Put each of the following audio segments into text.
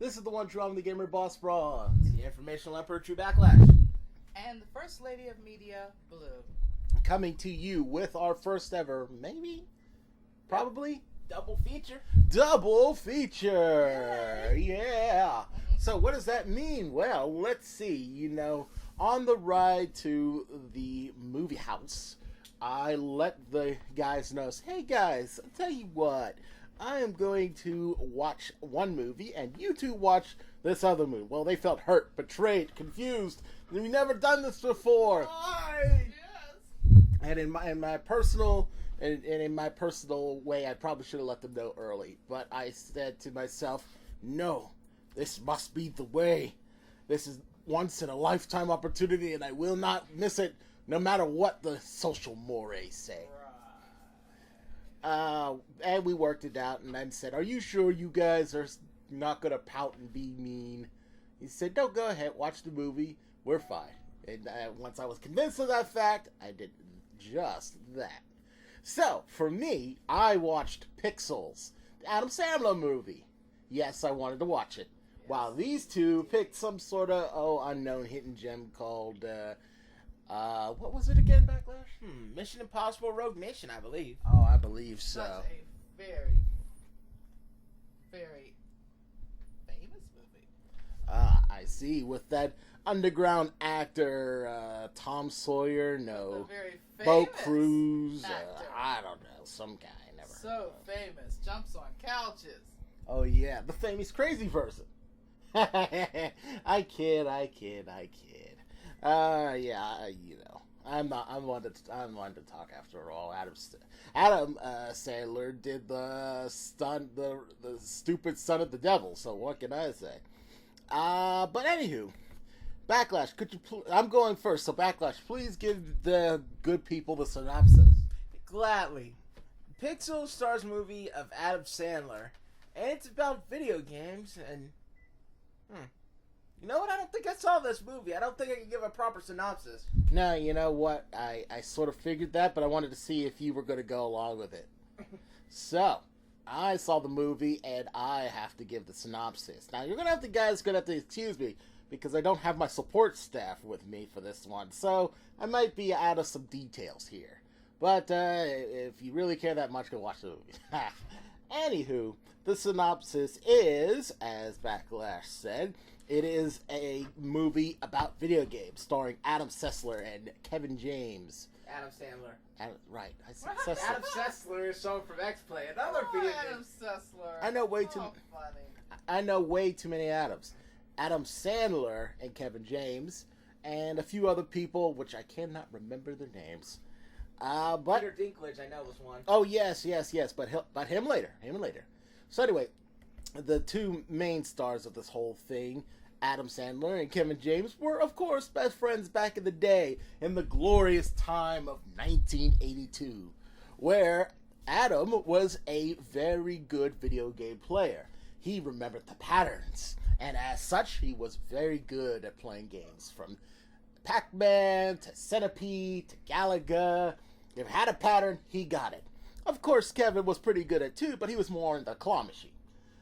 This is the one true I'm the gamer boss Bronze, the informational emperor true backlash, and the first lady of media, Blue. coming to you with our first ever, maybe, probably, Double feature. double feature. Yeah. So what does that mean? Well, let's see. You know, on the ride to the movie house, I let the guys know, hey guys, I'll tell you what, I am going to watch one movie and you two watch this other movie. Well, they felt hurt, betrayed, confused. We've never done this before. Why? Yes. And in my personal in my personal way, I probably should have let them know early. But I said to myself, no, this must be the way. This is once in a lifetime opportunity, and I will not miss it, no matter what the social mores say. And we worked it out, and then said, are you sure you guys are not going to pout and be mean? He said, no, go ahead, watch the movie, we're fine. And once I was convinced of that fact, I did just that. So, for me, I watched Pixels, the Adam Sandler movie. Yes, I wanted to watch it. Yes. While these two picked some sort of, unknown hidden gem called, what was it again, Backlash? Mission Impossible Rogue Nation, I believe. Oh, I believe so. Such a very, very famous movie. I see. With that underground actor, Tom Sawyer, no. Very Bo famous Cruz, actor. I don't know, some guy, never. So famous, jumps on couches. Oh yeah, the famous crazy person. I kid. Yeah, you know, I'm one to talk after all. Adam Sandler did the stupid son of the devil. So what can I say? But anywho, Backlash, could you? I'm going first. So Backlash, please give the good people the synopsis. Gladly. Pixel stars movie of Adam Sandler, and it's about video games. And you know what? I don't think I saw this movie. I don't think I can give a proper synopsis. No, you know what? I sort of figured that, but I wanted to see if you were going to go along with it. So, I saw the movie, and I have to give the synopsis. Now, you're going to have to excuse me, because I don't have my support staff with me for this one. So, I might be out of some details here. But, if you really care that much, go watch the movie. Anywho, the synopsis is, as Backlash said, it is a movie about video games starring Adam Sessler and Kevin James. Adam Sandler. Right. I said What? Sessler. Adam Sessler is shown from X-Play. Another video game. Adam Sessler. I know way too. Funny. I know way too many Adams. Adam Sandler and Kevin James, and a few other people, which I cannot remember their names. But Peter Dinklage, I know, was one. oh yes, but him later. So anyway, the two main stars of this whole thing, Adam Sandler and Kevin James, were of course best friends back in the day, in the glorious time of 1982, where Adam was a very good video game player. He remembered the patterns, and as such, he was very good at playing games, from Pac-Man to Centipede to Galaga. If it had a pattern, he got it. Of course, Kevin was pretty good at too, but he was more in the claw machine.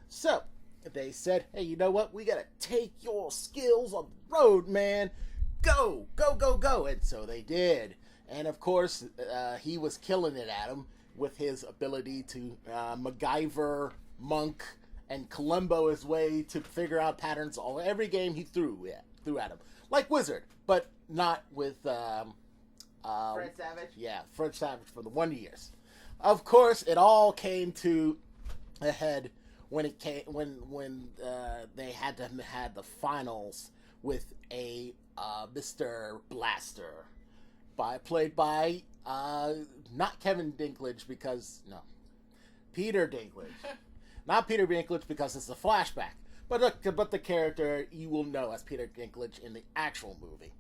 So, they said, hey, you know what? We gotta take your skills on the road, man. Go! And so they did. And of course, he was killing it, Adam, with his ability to MacGyver, Monk, and Columbo his way to figure out patterns on every game he threw at him. Like Wizard, but not with Fred Savage? Yeah, Fred Savage for the Wonder Years. Of course, it all came to a head when they had the finals with a Mr. Blaster, played by not Kevin Dinklage Peter Dinklage, not Peter Dinklage because it's a flashback, but the character you will know as Peter Dinklage in the actual movie.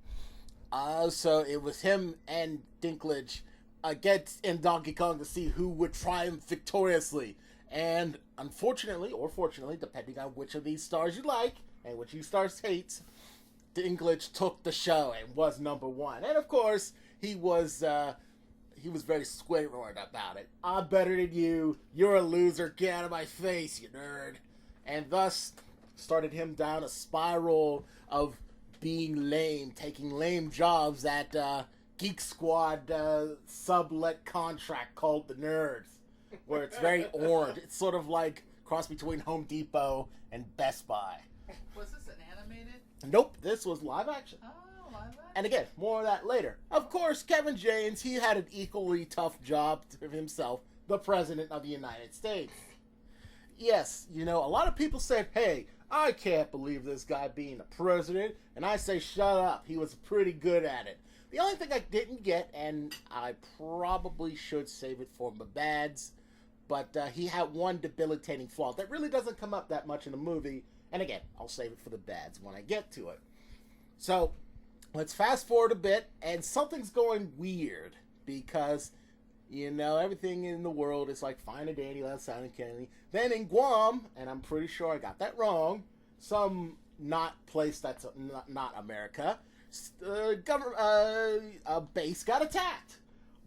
So it was him and Dinklage against in Donkey Kong to see who would triumph victoriously. And unfortunately, or fortunately, depending on which of these stars you like and which you stars hates, Dinklage took the show and was number one. And of course, he was very square-word about it. I'm better than you. You're a loser. Get out of my face, you nerd. And thus started him down a spiral of being lame, taking lame jobs at Geek Squad sublet contract called The Nerds, where it's very orange. It's sort of like cross between Home Depot and Best Buy. Was this an animated? Nope, this was live action. Oh, live action. And again, more of that later. Of course, Kevin James, he had an equally tough job to himself, the President of the United States. Yes, you know, a lot of people said, hey, I can't believe this guy being a president. And I say, shut up. He was pretty good at it. The only thing I didn't get, and I probably should save it for my bads, but he had one debilitating flaw that really doesn't come up that much in the movie. And again, I'll save it for the bads when I get to it. So, let's fast forward a bit, and something's going weird because, you know, everything in the world is like fine and dandy, last Silent Kennedy. Then in Guam, and I'm pretty sure I got that wrong, some not place that's not America, a base got attacked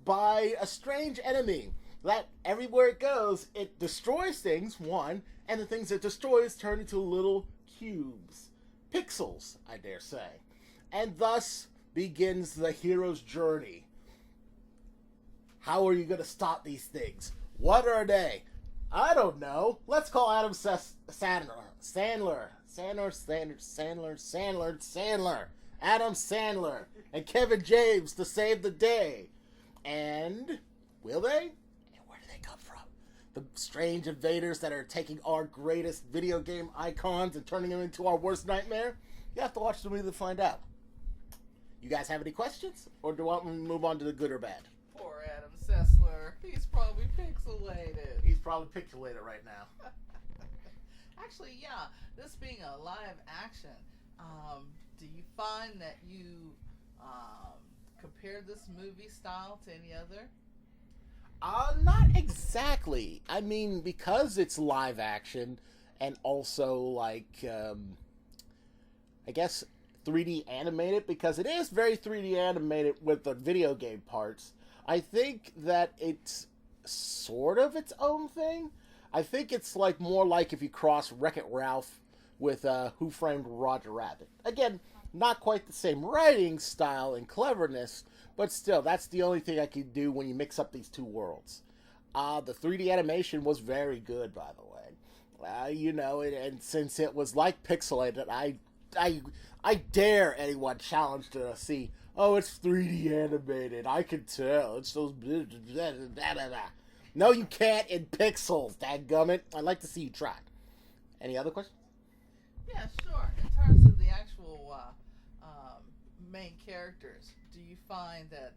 by a strange enemy that everywhere it goes, it destroys things, one, and the things it destroys turn into little cubes. Pixels, I dare say. And thus begins the hero's journey. How are you going to stop these things? What are they? I don't know. Let's call Adam Sandler. Adam Sandler and Kevin James to save the day. And will they? And where do they come from? The strange invaders that are taking our greatest video game icons and turning them into our worst nightmare? You have to watch the movie to find out. You guys have any questions? Or do you want me to move on to the good or bad? Poor Adam Sessler. He's probably pixelated. He's probably pixelated right now. Actually, yeah. This being a live action, do you find that you compare this movie style to any other? Not exactly. I mean, because it's live action and also like, I guess 3D animated, because it is very 3D animated with the video game parts. I think that it's sort of its own thing. I think it's like more like if you cross Wreck-It Ralph with Who Framed Roger Rabbit. Again, not quite the same writing style and cleverness, but still, that's the only thing I could do when you mix up these two worlds. The 3D animation was very good, by the way. You know, and since it was like pixelated, I dare anyone challenge to see, oh, it's 3D animated. I can tell. It's those... No, you can't in pixels, dadgummit. I'd like to see you try. Any other questions? Yeah, sure. In terms of the actual main characters, do you find that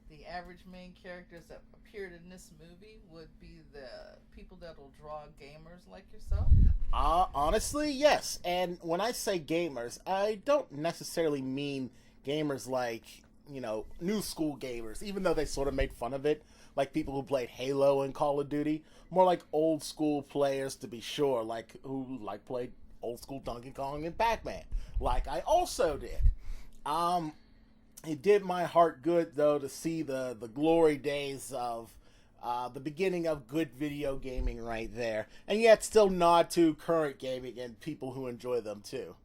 the average main characters that appeared in this movie would be the people that will draw gamers like yourself? Honestly, yes. And when I say gamers, I don't necessarily mean gamers like, you know, new school gamers, even though they sort of made fun of it, like people who played Halo and Call of Duty. More like old school players, to be sure, like who like played old school Donkey Kong and Pac-Man, like I also did. It did my heart good, though, to see the glory days of the beginning of good video gaming right there. And yet still nod to current gaming and people who enjoy them, too.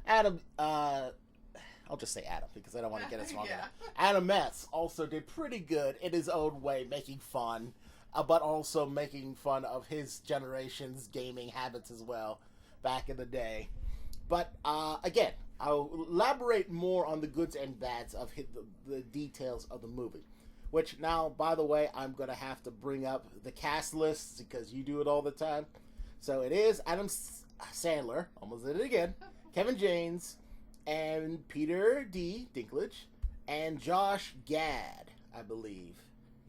Adam, I'll just say Adam, because I don't want to get us wrong. Yeah. Adam S. also did pretty good in his own way, making fun, but also making fun of his generation's gaming habits as well, back in the day. But, again, I'll elaborate more on the goods and bads of the details of the movie. Which now, by the way, I'm going to have to bring up the cast lists because you do it all the time. So it is Adam Sandler, almost did it again, Kevin James, and Peter D. Dinklage, and Josh Gad, I believe.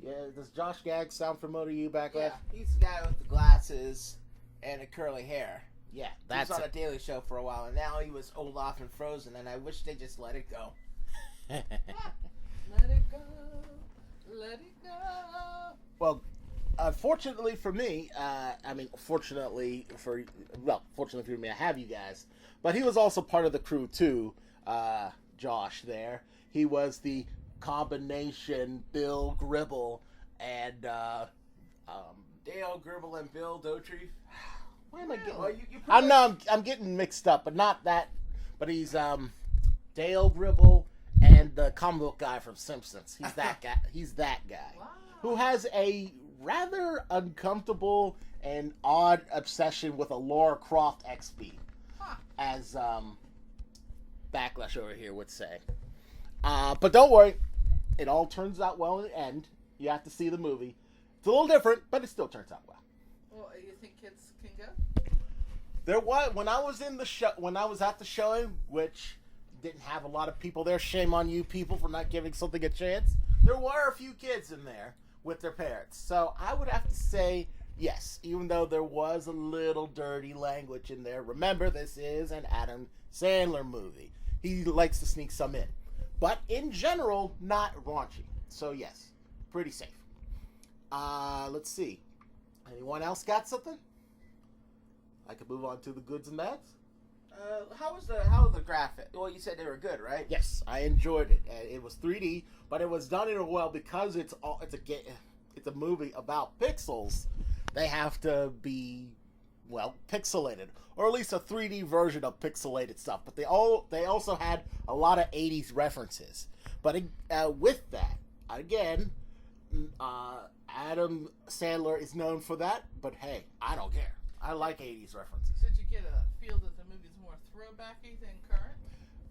Yeah, does Josh Gad sound familiar to you, Backlash? Yeah, he's the guy with the glasses and the curly hair. Yeah, He was that's on it. a Daily Show for a while, and now he was Olaf and Frozen, and I wish they just let it go. Let it go. Let it go. Well, fortunately for me, fortunately for me, I have you guys. But he was also part of the crew too, Josh there. He was the combination Bill Gribble and Dale Gribble and Bill Dauterive. Why am I getting? Well, you I know I'm getting mixed up, but not that. But he's Dale Gribble and the comic book guy from Simpsons. He's that guy. He's that guy Wow. who has a rather uncomfortable and odd obsession with a Laura Croft XP, Huh. as Backlash over here would say. But don't worry, it all turns out well in the end. You have to see the movie. It's a little different, but it still turns out well. Well, you think kids can go? There was when I was in the show when I was at the showing, which didn't have a lot of people there. Shame on you people for not giving something a chance. There were a few kids in there with their parents, so I would have to say yes, even though there was a little dirty language in there. Remember, this is an Adam Sandler movie. He likes to sneak some in, but in general, not raunchy. So yes, pretty safe. Let's see. Anyone else got something? I could move on to the goods and bads. How were the graphics? Well, you said they were good, right? Yes, I enjoyed it. It was 3D, but it was done in a well because it's a movie about pixels. They have to be pixelated, or at least a 3D version of pixelated stuff. But they also had a lot of 80s references. But with that, again, Adam Sandler is known for that. But hey, I don't care. I like 80s references. Did you get a feel that the movie's more throwbacky than current?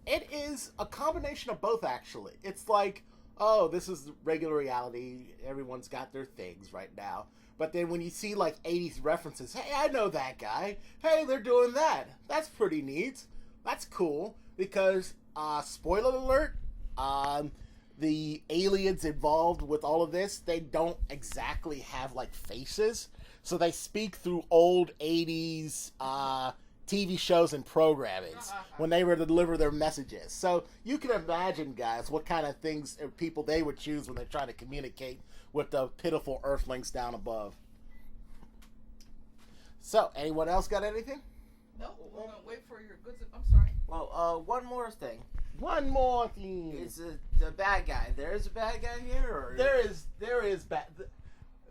It is a combination of both, actually. It's like, oh, this is regular reality. Everyone's got their things right now. But then when you see, like, 80s references, hey, I know that guy. Hey, they're doing that. That's pretty neat. That's cool. Because, spoiler alert, the aliens involved with all of this, they don't exactly have, like, faces. So they speak through old 80s TV shows and programmings when they were to deliver their messages. So you can imagine, guys, what kind of things or people they would choose when they're trying to communicate with the pitiful earthlings down above. So, anyone else got anything? No, we're gonna wait for your goods. I'm sorry. Well, one more thing. One more thing. Is the bad guy? There is a bad guy here, or There is bad.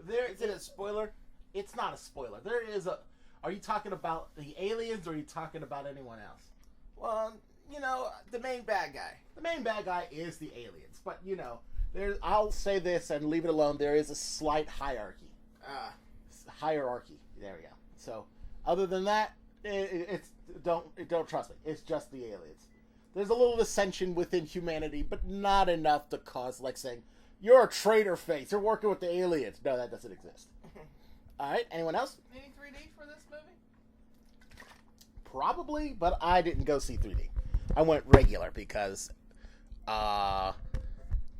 is it a spoiler? It's not a spoiler. There is a. Are you talking about the aliens, or are you talking about anyone else? Well, the main bad guy. The main bad guy is the aliens, but I'll say this and leave it alone. There is a slight hierarchy. Hierarchy. There we go. So, other than that, don't trust me. It's just the aliens. There's a little dissension within humanity, but not enough to cause like saying you're a traitor face. You're working with the aliens. No, that doesn't exist. All right. Anyone else? Any 3D for this movie? Probably, but I didn't go see 3D. I went regular because,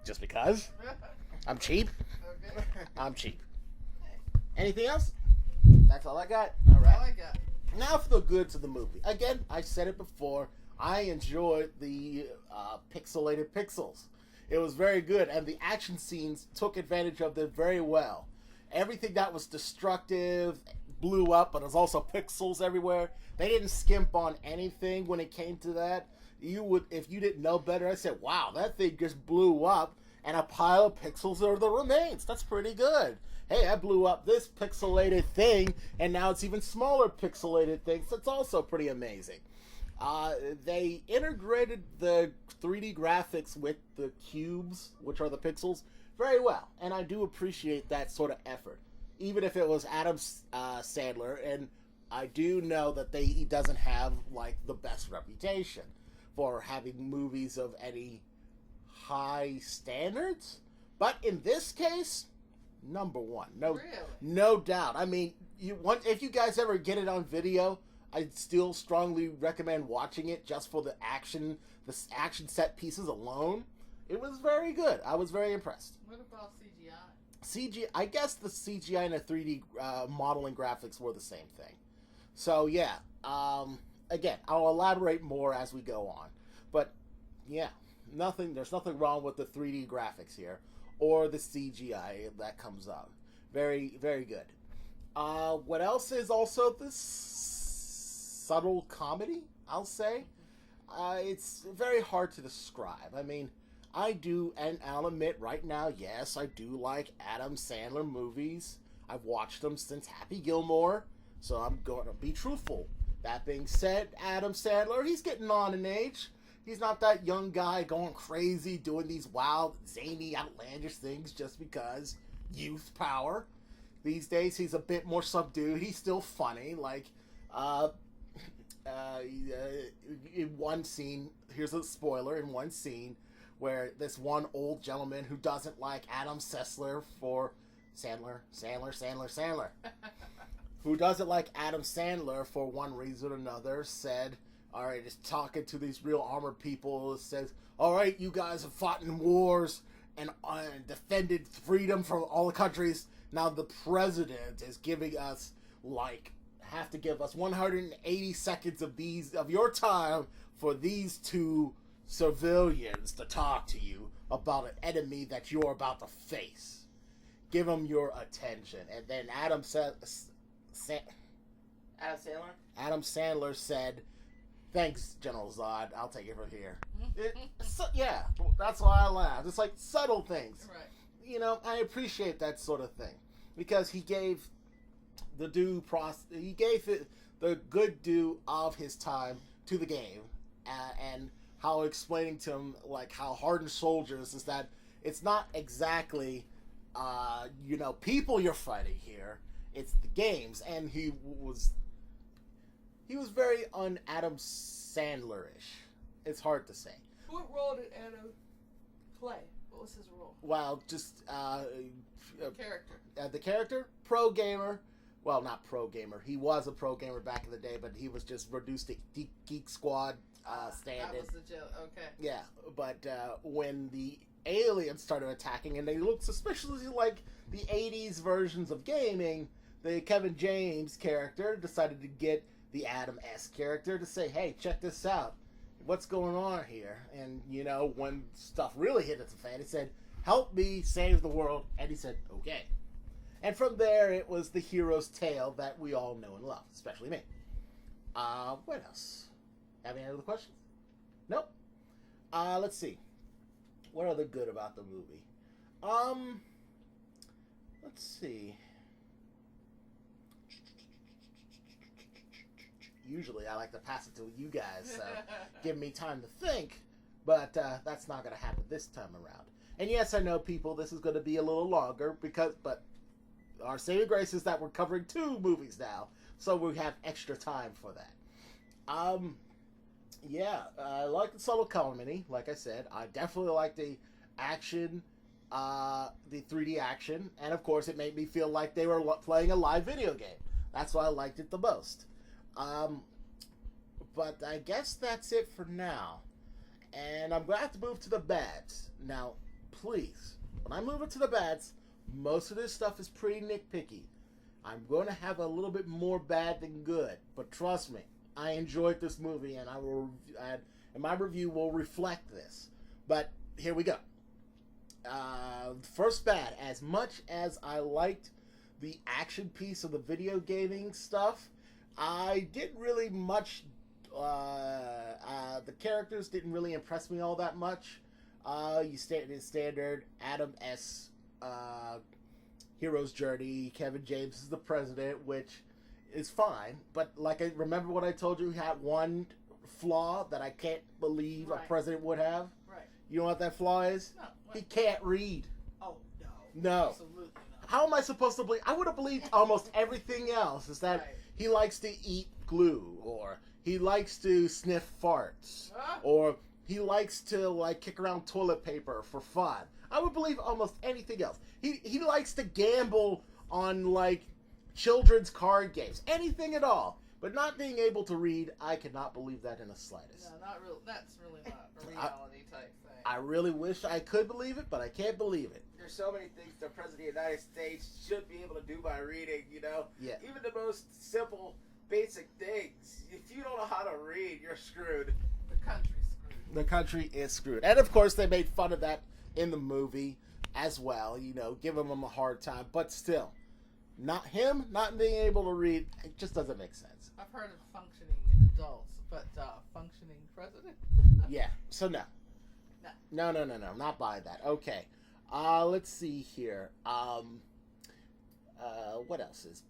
just because. I'm cheap. Okay. I'm cheap. Anything else? That's all I got. All All right. I got. Now for the goods of the movie. Again, I said it before. I enjoyed the pixelated pixels. It was very good, and the action scenes took advantage of them very well. Everything that was destructive blew up, but there's also pixels everywhere. They didn't skimp on anything when it came to that. You would, if you didn't know better, I said, wow, that thing just blew up, and a pile of pixels are the remains. That's pretty good. Hey, I blew up this pixelated thing, and now it's even smaller pixelated things. That's also pretty amazing. They integrated the 3D graphics with the cubes, which are the pixels, very well, and I do appreciate that sort of effort, even if it was Adam Sandler, and I do know that he doesn't have like the best reputation for having movies of any high standards, but in this case, number one, no doubt. I mean, if you guys ever get it on video, I'd still strongly recommend watching it just for the action set pieces alone. It was very good. I was very impressed. What about CGI? I guess the CGI and the 3D modeling graphics were the same thing. So yeah, again, I'll elaborate more as we go on. But yeah, there's nothing wrong with the 3D graphics here or the CGI that comes up. Very, very good. What else is also this subtle comedy, I'll say? It's very hard to describe. I mean, I do, and I'll admit right now, yes, I do like Adam Sandler movies. I've watched them since Happy Gilmore. So I'm going to be truthful. That being said, Adam Sandler, he's getting on in age. He's not that young guy going crazy, doing these wild, zany, outlandish things just because youth power. These days, he's a bit more subdued. He's still funny. Like, in one scene, here's a spoiler, in one scene where this one old gentleman who doesn't like Adam Sandler who doesn't like Adam Sandler for one reason or another said, alright, is talking to these real armored people, says, alright, you guys have fought in wars and defended freedom from all the countries. Now the president is giving us, have to give us 180 seconds of your time for these two civilians to talk to you about an enemy that you're about to face. Give them your attention. And then Adam Sandler said, thanks, General Zod. I'll take it from here. Yeah, that's why I laughed. It's like subtle things. Right. You know, I appreciate that sort of thing. Because he gave the good due of his time to the game. And how explaining to him, like, how hardened soldiers is that it's not exactly, people you're fighting here. It's the games. And he was very un-Adam Sandler-ish. It's hard to say. What role did Adam play? What was his role? Well, just Character. the character, pro gamer. Well, not pro gamer. He was a pro gamer back in the day, but he was just reduced to Geek Squad stand-in. That was the joke. Okay. Yeah, but when the aliens started attacking, and they looked suspiciously like the 80s versions of gaming, the Kevin James character decided to get the Adam S character to say, hey, check this out. What's going on here? And, when stuff really hit the fan, he said, help me save the world. And he said, okay. And from there, it was the hero's tale that we all know and love, especially me. What else? Have any other questions? Nope. Let's see. What are the good about the movie? Let's see. Usually I like to pass it to you guys, so give me time to think, but that's not going to happen this time around. And yes, I know, people, this is going to be a little longer, but our saving grace is that we're covering 2 movies now, so we have extra time for that. Yeah, I like the subtle comedy, like I said. I definitely like the action, the 3D action, and of course it made me feel like they were playing a live video game. That's why I liked it the most. But I guess that's it for now. And I'm going to have to move to the bads. Now, please, when I move into the bads, most of this stuff is pretty nitpicky. I'm going to have a little bit more bad than good. But trust me, I enjoyed this movie, and and my review will reflect this. But here we go. First bad, as much as I liked the action piece of the video gaming stuff, I didn't really much. The characters didn't really impress me all that much. Standard Adam S. Hero's journey. Kevin James is the president, which is fine. But remember what I told you, he had one flaw that I can't believe a president would have. Right. You know what that flaw is? No. He can't read. Oh no. No. Absolutely not. How am I supposed to believe? I would have believed almost everything else. Is that he likes to eat glue, or he likes to sniff farts, or he likes to kick around toilet paper for fun. I would believe almost anything else. He likes to gamble on children's card games, anything at all. But not being able to read, I cannot believe that in the slightest. No, not real. That's really not a reality type thing. I really wish I could believe it, but I can't believe it. There's so many things the President of the United States should be able to do by reading, Yeah. Even the most simple, basic things. If you don't know how to read, you're screwed. The country's screwed. The country is screwed. And of course, they made fun of that in the movie as well, giving him a hard time. But still, not being able to read, it just doesn't make sense. I've heard of functioning adults, but functioning president? Yeah, so no. No, not by that. Okay. Let's see here. What else is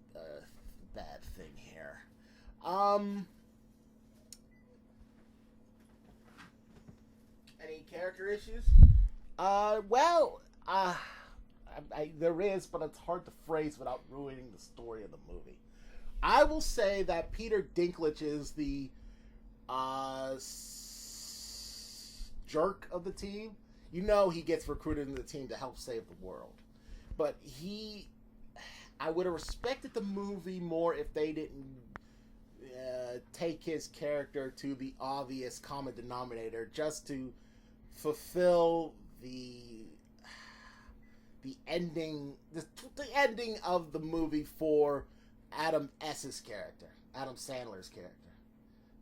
bad thing here. Any character issues? There is, but it's hard to phrase without ruining the story of the movie. I will say that Peter Dinklage is the jerk of the team. You know he gets recruited into the team to help save the world. But I would have respected the movie more if they didn't take his character to the obvious common denominator just to fulfill the ending of the movie for Adam S's character, Adam Sandler's character.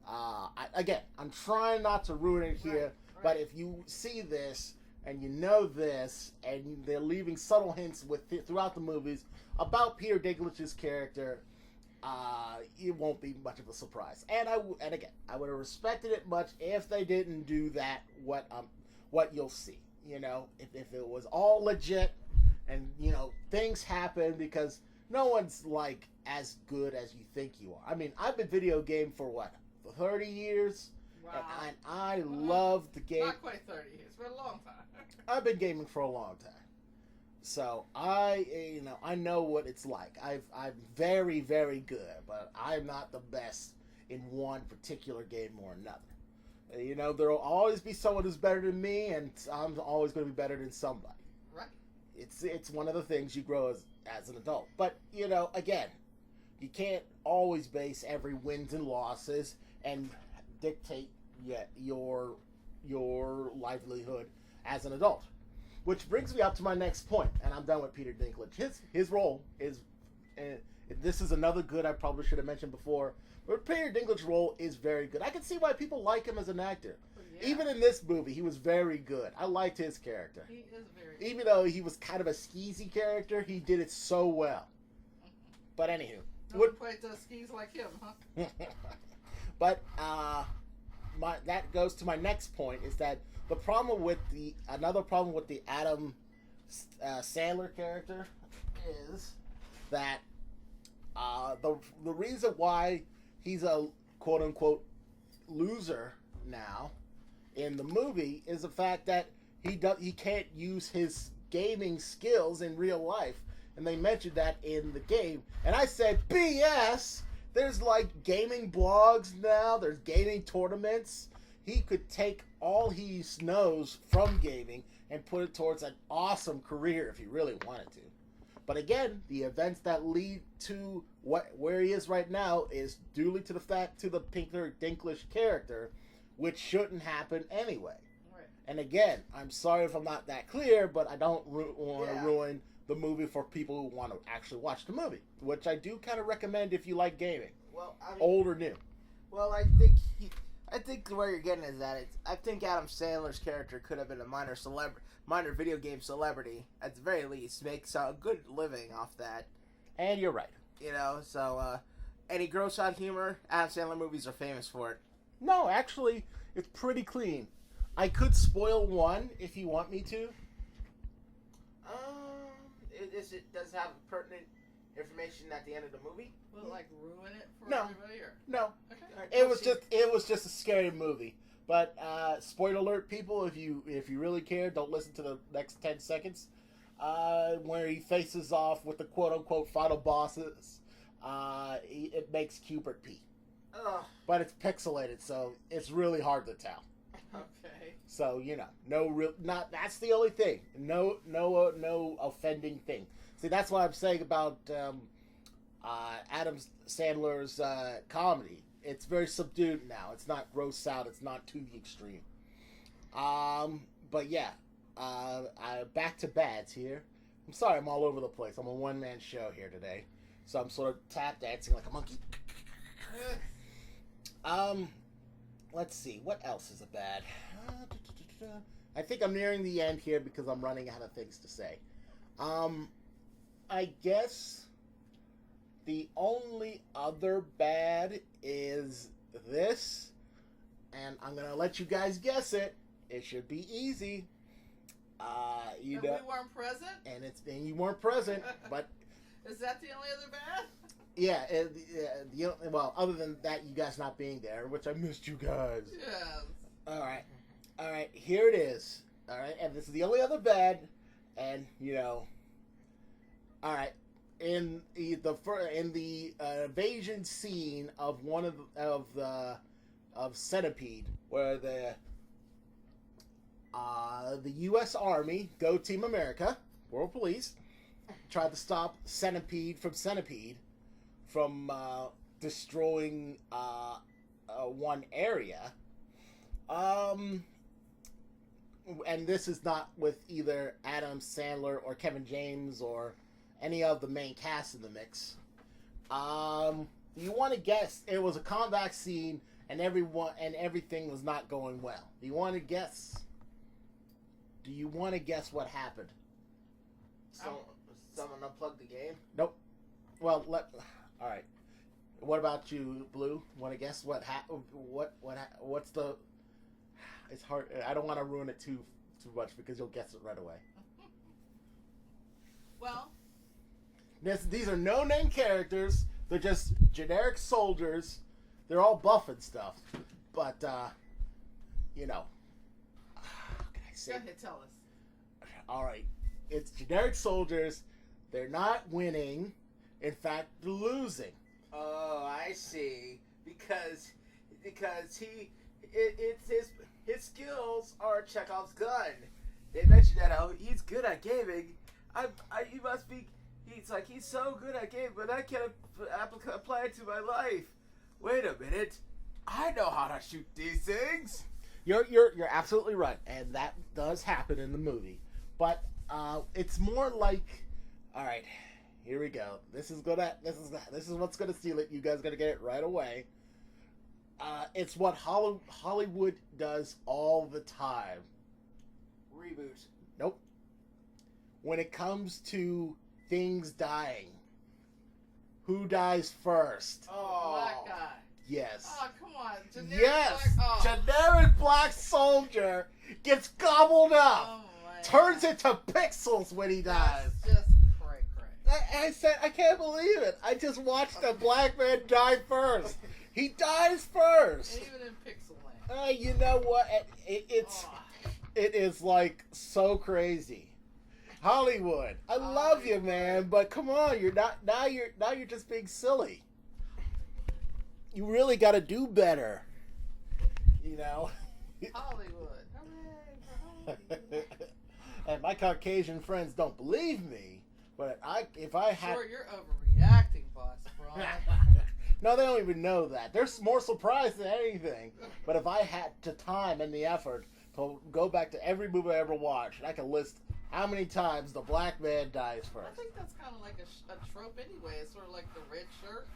I'm trying not to ruin it here, Right. but if you see this and you know this, and they're leaving subtle hints throughout the movies about Peter Dinklage's character, it won't be much of a surprise. And I would have respected it much if they didn't do that. What you'll see, if it was all legit, and things happen, because no one's like as good as you think you are. I mean, I've been video game for 30 years. Wow. And I love the game. Not quite 30 years, but a long time. I've been gaming for a long time, so I know what it's like. I'm very, very good, but I'm not the best in one particular game or another. There will always be someone who's better than me, and I'm always going to be better than somebody. Right. It's one of the things you grow as an adult. But again, you can't always base every wins and losses and dictate your livelihood as an adult. Which brings me up to my next point, and I'm done with Peter Dinklage. His role is, and this is another good I probably should have mentioned before, but Peter Dinklage's role is very good. I can see why people like him as an actor. Yeah. Even in this movie, he was very good. I liked his character. He is very good. Even though he was kind of a skeezy character, he did it so well. But anywho. No one quite does skis like him, huh? But that goes to my next point, is that another problem with the Adam Sandler character is that the reason why he's a quote unquote loser now in the movie is the fact that he can't use his gaming skills in real life, and they mentioned that in the game, and I said BS. There's like gaming blogs now, there's gaming tournaments. He could take all he knows from gaming and put it towards an awesome career if he really wanted to. But again, the events that lead to where he is right now is due to the Peter Dinklage character, which shouldn't happen anyway. Right. And again, I'm sorry if I'm not that clear, but I don't want to ruin the movie for people who want to actually watch the movie, which I do kind of recommend if you like gaming, Well, old or new. Well, I think where you're getting is that I think Adam Sandler's character could have been a minor video game celebrity at the very least, makes a good living off that. And you're right. Any gross out humor, Adam Sandler movies are famous for it. No, actually, it's pretty clean. I could spoil one if you want me to. Does it have pertinent information at the end of the movie? Will it like ruin it for No. everybody? Or? No, Okay. it was just a scary movie. But spoiler alert, people, if you really care, don't listen to the next 10 seconds. Where he faces off with the quote unquote final bosses, it makes Cupid pee. Ugh. But it's pixelated, so it's really hard to tell. Okay. So that's the only thing. No offending thing. See, that's what I'm saying about Adam Sandler's comedy. It's very subdued now. It's not gross out. It's not to the extreme. But yeah, back to bads here. I'm sorry, I'm all over the place. I'm a one-man show here today, so I'm sort of tap dancing like a monkey. Let's see. What else is a bad? I think I'm nearing the end here because I'm running out of things to say. I guess the only other bad is this, and I'm gonna let you guys guess it. It should be easy. And we weren't present? and you weren't present, but Is that the only other bad? yeah, well, other than that, you guys not being there, which I missed you guys. Yes. All right, here it is. All right, and this is the only other bad, and all right, in the invasion scene of one of Centipede, where the U.S. Army, Go Team America, World Police, tried to stop Centipede from destroying one area. And this is not with either Adam Sandler or Kevin James or any of the main cast in the mix. You want to guess? It was a combat scene, and everything was not going well. Do you want to guess? Do you want to guess what happened? Someone unplugged the game. Nope. Well, all right. What about you, Blue? Want to guess what what's the? It's hard. I don't want to ruin it too much because you'll guess it right away. Well, These are no-name characters. They're just generic soldiers. They're all buff and stuff. But, how can I say? go ahead, tell us. All right. It's generic soldiers. They're not winning. In fact, they're losing. Oh, I see. Because his skills are Chekhov's gun. They mentioned that he's good at gaming. He must be. He's so good at gaming, but I can't apply it to my life. Wait a minute. I know how to shoot these things. You're absolutely right, and that does happen in the movie. But it's more like, all right, here we go. This is what's gonna steal it. You guys gonna get it right away. It's what Hollywood does all the time. Reboot. Nope. When it comes to things dying, who dies first? Oh, Black guy. Yes. Oh, come on. Generic Yes. black. Oh. Generic black soldier gets gobbled up. Oh, man. Turns into pixels when he dies. That's just cray. I said, I can't believe it. I just watched a black man die first. He dies first. And even in Pixel Land. You know what? It is like so crazy. Hollywood, I love you, man, but come on, you're not now. You're just being silly. You really got to do better. Hollywood. Hooray for Hollywood. And my Caucasian friends don't believe me, but if I had. Sure, you're overreacting, boss, bro. No, they don't even know that. They're more surprised than anything. But if I had the time and the effort to go back to every movie I ever watched, I can list how many times the black man dies I first. think that's kind of like a trope anyway. It's sort of like the red shirt.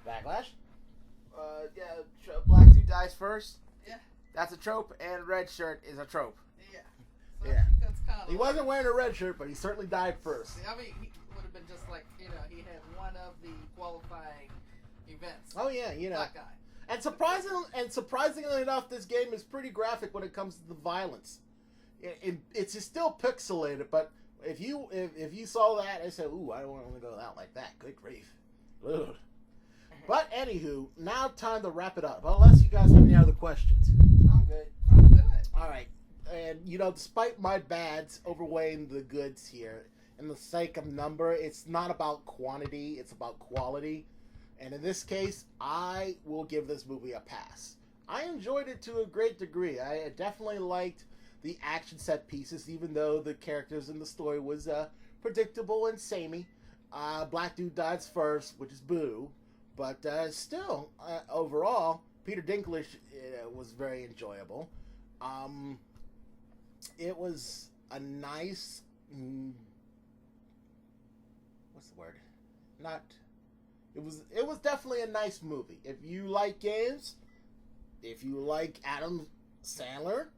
Backlash? Black dude dies first. Yeah. That's a trope, and red shirt is a trope. Yeah. So Yeah. I think that's kind of. He wasn't wearing a red shirt, but he certainly died first. I mean, he would have been just like he had one of the qualifying events. Oh yeah, Black guy. And surprisingly enough, this game is pretty graphic when it comes to the violence. It's still pixelated, but if you saw that and said, "Ooh, I don't want to go out like that," good grief. Ugh. But anywho, now time to wrap it up. Unless you guys have any other questions. I'm good. I'm good. All right, and despite my bads overweighing the goods here, in the sake of number, it's not about quantity; it's about quality. And in this case, I will give this movie a pass. I enjoyed it to a great degree. I definitely liked the action set pieces, even though the characters in the story was predictable and samey. Black dude dies first, which is boo. But still, overall, Peter Dinklage was very enjoyable. It was a nice... what's the word? It was definitely a nice movie. If you like games, if you like Adam Sandler,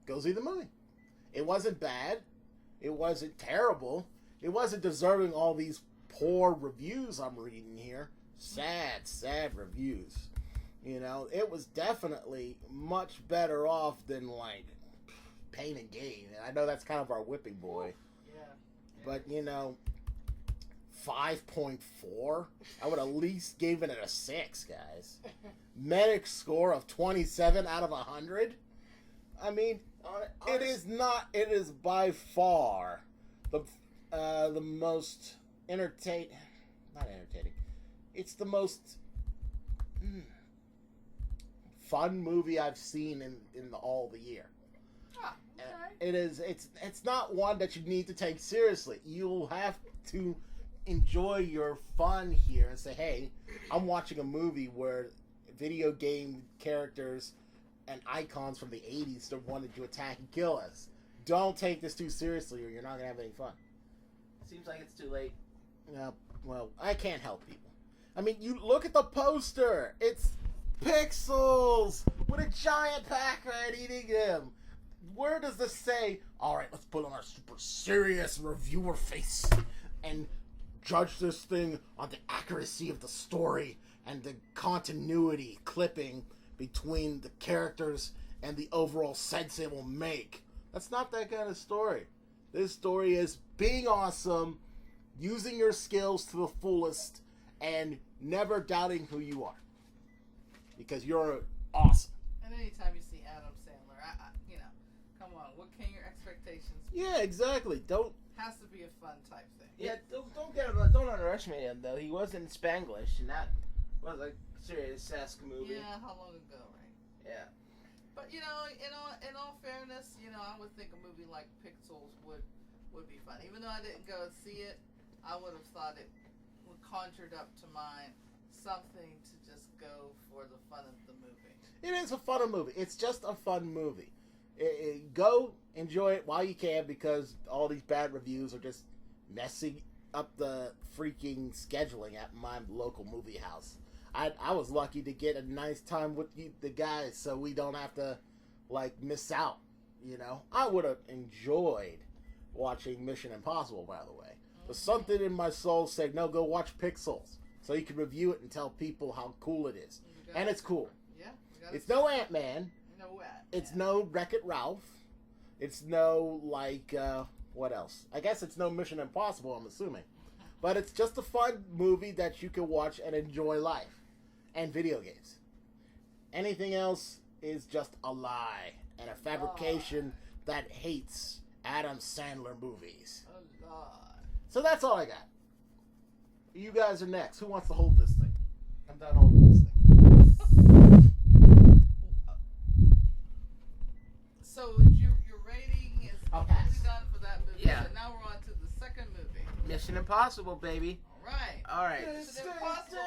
go see the movie. It wasn't bad. It wasn't terrible. It wasn't deserving all these poor reviews I'm reading here. Sad reviews. It was definitely much better off than like Pain and Gain. And I know that's kind of our whipping boy. Yeah. But 5.4. I would at least give it a 6, guys. Medic score of 27 out of 100. I mean, it is not. It is by far the most entertaining. Not entertaining. It's the most fun movie I've seen in all the year. Ah, okay. It is. It's not one that you need to take seriously. You'll have to enjoy your fun here and say, "Hey, I'm watching a movie where video game characters and icons from the '80s that wanted to attack and kill us." Don't take this too seriously, or you're not gonna have any fun. Seems like it's too late. Well, I can't help people. I mean, you look at the poster. It's Pixels with a giant Pac-Man eating him. Where does this say, all right, let's put on our super serious reviewer face and judge this thing on the accuracy of the story and the continuity clipping between the characters and the overall sense it will make? That's not that kind of story. This story is being awesome, using your skills to the fullest, and never doubting who you are. Because you're awesome. And anytime you see Adam Sandler, come on, what can your expectations be? Yeah, exactly. Don't. Has to be a fun type thing. Yeah, don't underestimate him though. He was in Spanglish, and that was a serious-esque movie. Yeah, how long ago, right? Yeah. But in all fairness, I would think a movie like Pixels would be fun. Even though I didn't go and see it, I would have thought it would conjured up to mind something to just go for the fun of the movie. It is a fun movie. It's just a fun movie. Go enjoy it while you can, because all these bad reviews are just messing up the freaking scheduling at my local movie house. I was lucky to get a nice time with the guys, so we don't have to miss out. I would have enjoyed watching Mission Impossible, by the way, but something in my soul said, no, go watch Pixels so you can review it and tell people how cool it is. And it's cool. Yeah. It's no Ant-Man. No Ant-Man. It's no Wreck-It Ralph. It's no what else? I guess it's no Mission Impossible, I'm assuming. But it's just a fun movie that you can watch and enjoy life. And video games. Anything else is just a lie and a fabrication that hates Adam Sandler movies. Oh, God. So that's all I got. You guys are next. Who wants to hold this thing? I'm done holding this thing. So your rating is I'll completely pass. done for that movie. Yeah. So now we're on to the second movie. Mission Impossible, baby. All right. All right. Mission Impossible.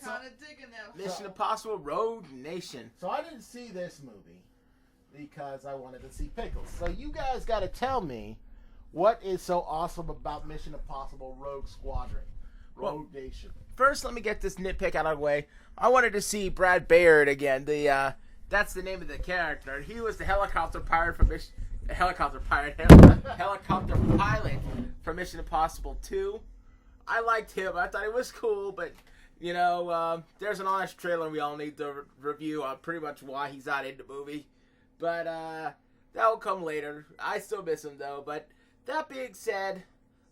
Kind of digging that. Mission Impossible Road Nation. So I didn't see this movie because I wanted to see Pickles. So you guys got to tell me what is so awesome about Mission Impossible Rogue Squadron, Rogue Nation. First, let me get this nitpick out of the way. I wanted to see Brad Bayard again. That's the name of the character. He was the helicopter pilot from helicopter pilot for Mission Impossible 2. I liked him. I thought he was cool, but there's an honest trailer we all need to review on pretty much why he's not in the movie. But that will come later. I still miss him though. But that being said,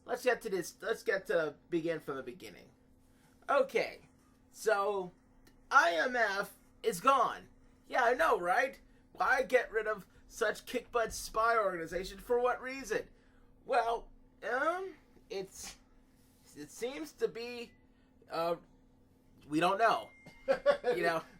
let's get to this. Let's begin from the beginning. Okay, so IMF is gone. Yeah, I know, right? Why get rid of such kick-butt spy organization? For what reason? Well, it seems to be, we don't know.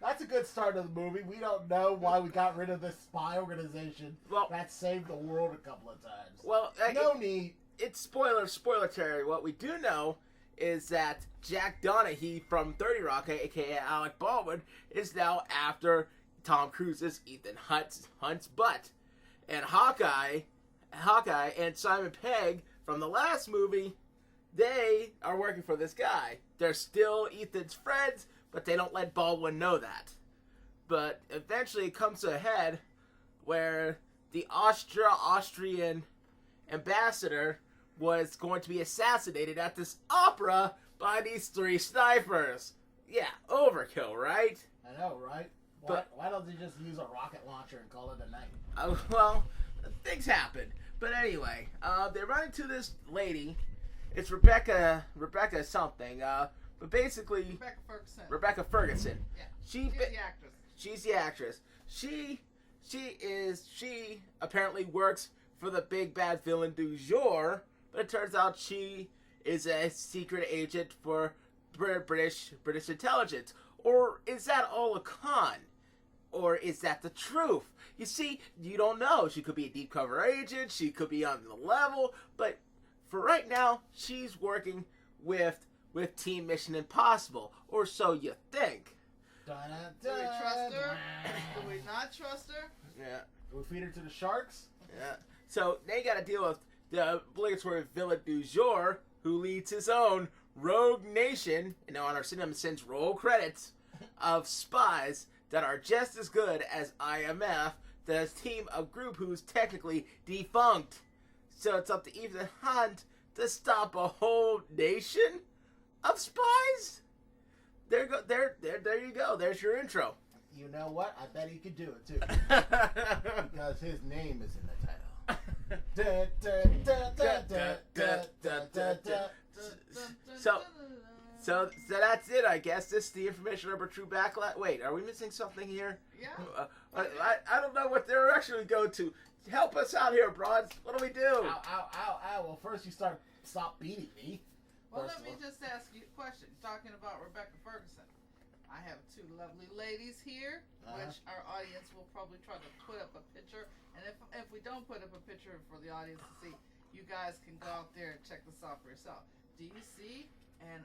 That's a good start of the movie. We don't know why we got rid of this spy organization that saved the world a couple of times. Well, no need. It's spoiler territory. What we do know is that Jack Donaghy from 30 Rock, aka Alec Baldwin, is now after Tom Cruise's Ethan Hunt's butt. And Hawkeye and Simon Pegg from the last movie, they are working for this guy. They're still Ethan's friends, but they don't let Baldwin know that. But eventually it comes to a head where the Austrian ambassador was going to be assassinated at this opera by these 3 snipers. Yeah, overkill, right? I know, right? Why don't they just use a rocket launcher and call it a night? Well, things happen. But anyway, they run into this lady, It's Rebecca something. But basically, Rebecca Ferguson. Rebecca Ferguson. Yeah. She's She's the actress. She's the actress. She apparently works for the big bad villain du jour, but it turns out she is a secret agent for British intelligence. Or is that all a con? Or is that the truth? You see, you don't know. She could be a deep cover agent. She could be on the level. But for right now, she's working with Team Mission Impossible. Or so you think. Do we trust her? Do we not trust her? Yeah. Do we feed her to the sharks? Yeah. So they got to deal with the obligatory villain du jour, who leads his own rogue nation, on our Cinema Sins roll credits, of spies that are just as good as IMF, the team of group who's technically defunct. So it's up to Ethan Hunt to stop a whole nation of spies. There you go. There's your intro. You know what? I bet he could do it too. Because his name is in the title. So that's it, I guess. This is the information number true backlash. Wait, are we missing something here? Yeah. I don't know what they're actually going to. Help us out here, Bronze. What do we do? Ow. Well, first you stop beating me. Well, let me just ask you a question. Talking about Rebecca Ferguson. I have two lovely ladies here, which our audience will probably try to put up a picture. And if we don't put up a picture for the audience to see, you guys can go out there and check this out for yourself. Do you see an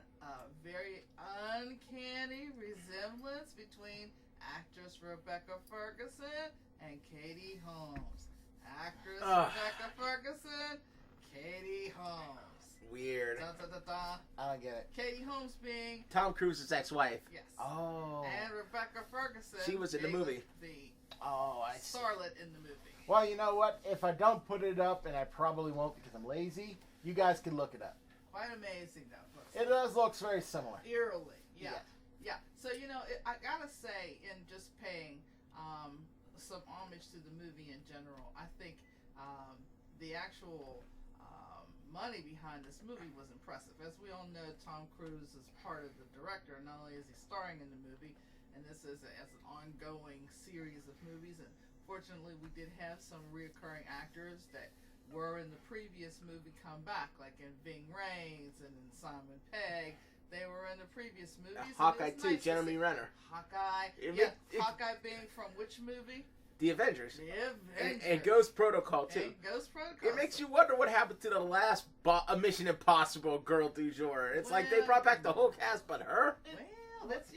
very uncanny resemblance between actress Rebecca Ferguson and Katie Holmes? Actress Rebecca Ferguson, Katie Holmes. Weird. Dun, dun, dun, dun. I don't get it. Katie Holmes being Tom Cruise's ex-wife. yes. Oh. And Rebecca Ferguson. She was in the being movie. The I see. starlet in the movie. Well, you know what? If I don't put it up, and I probably won't because I'm lazy, you guys can look it up. Quite amazing, though. It does looks very similar. Eerily, yeah. So I gotta say, in just paying some homage to the movie in general, I think the actual money behind this movie was impressive. As we all know, Tom Cruise is part of the director. Not only is he starring in the movie, and this is as an ongoing series of movies, and fortunately we did have some reoccurring actors that were in the previous movie come back, like in Ving Rhames and in Simon Pegg. They were in the previous movies. Hawkeye too, Jeremy Renner. Hawkeye. Hawkeye being from which movie? The Avengers. The Avengers. And Ghost Protocol too. And Ghost Protocol. It makes you wonder what happened to the last Mission Impossible girl du jour. It's like they brought back the whole cast, but her. Well, that's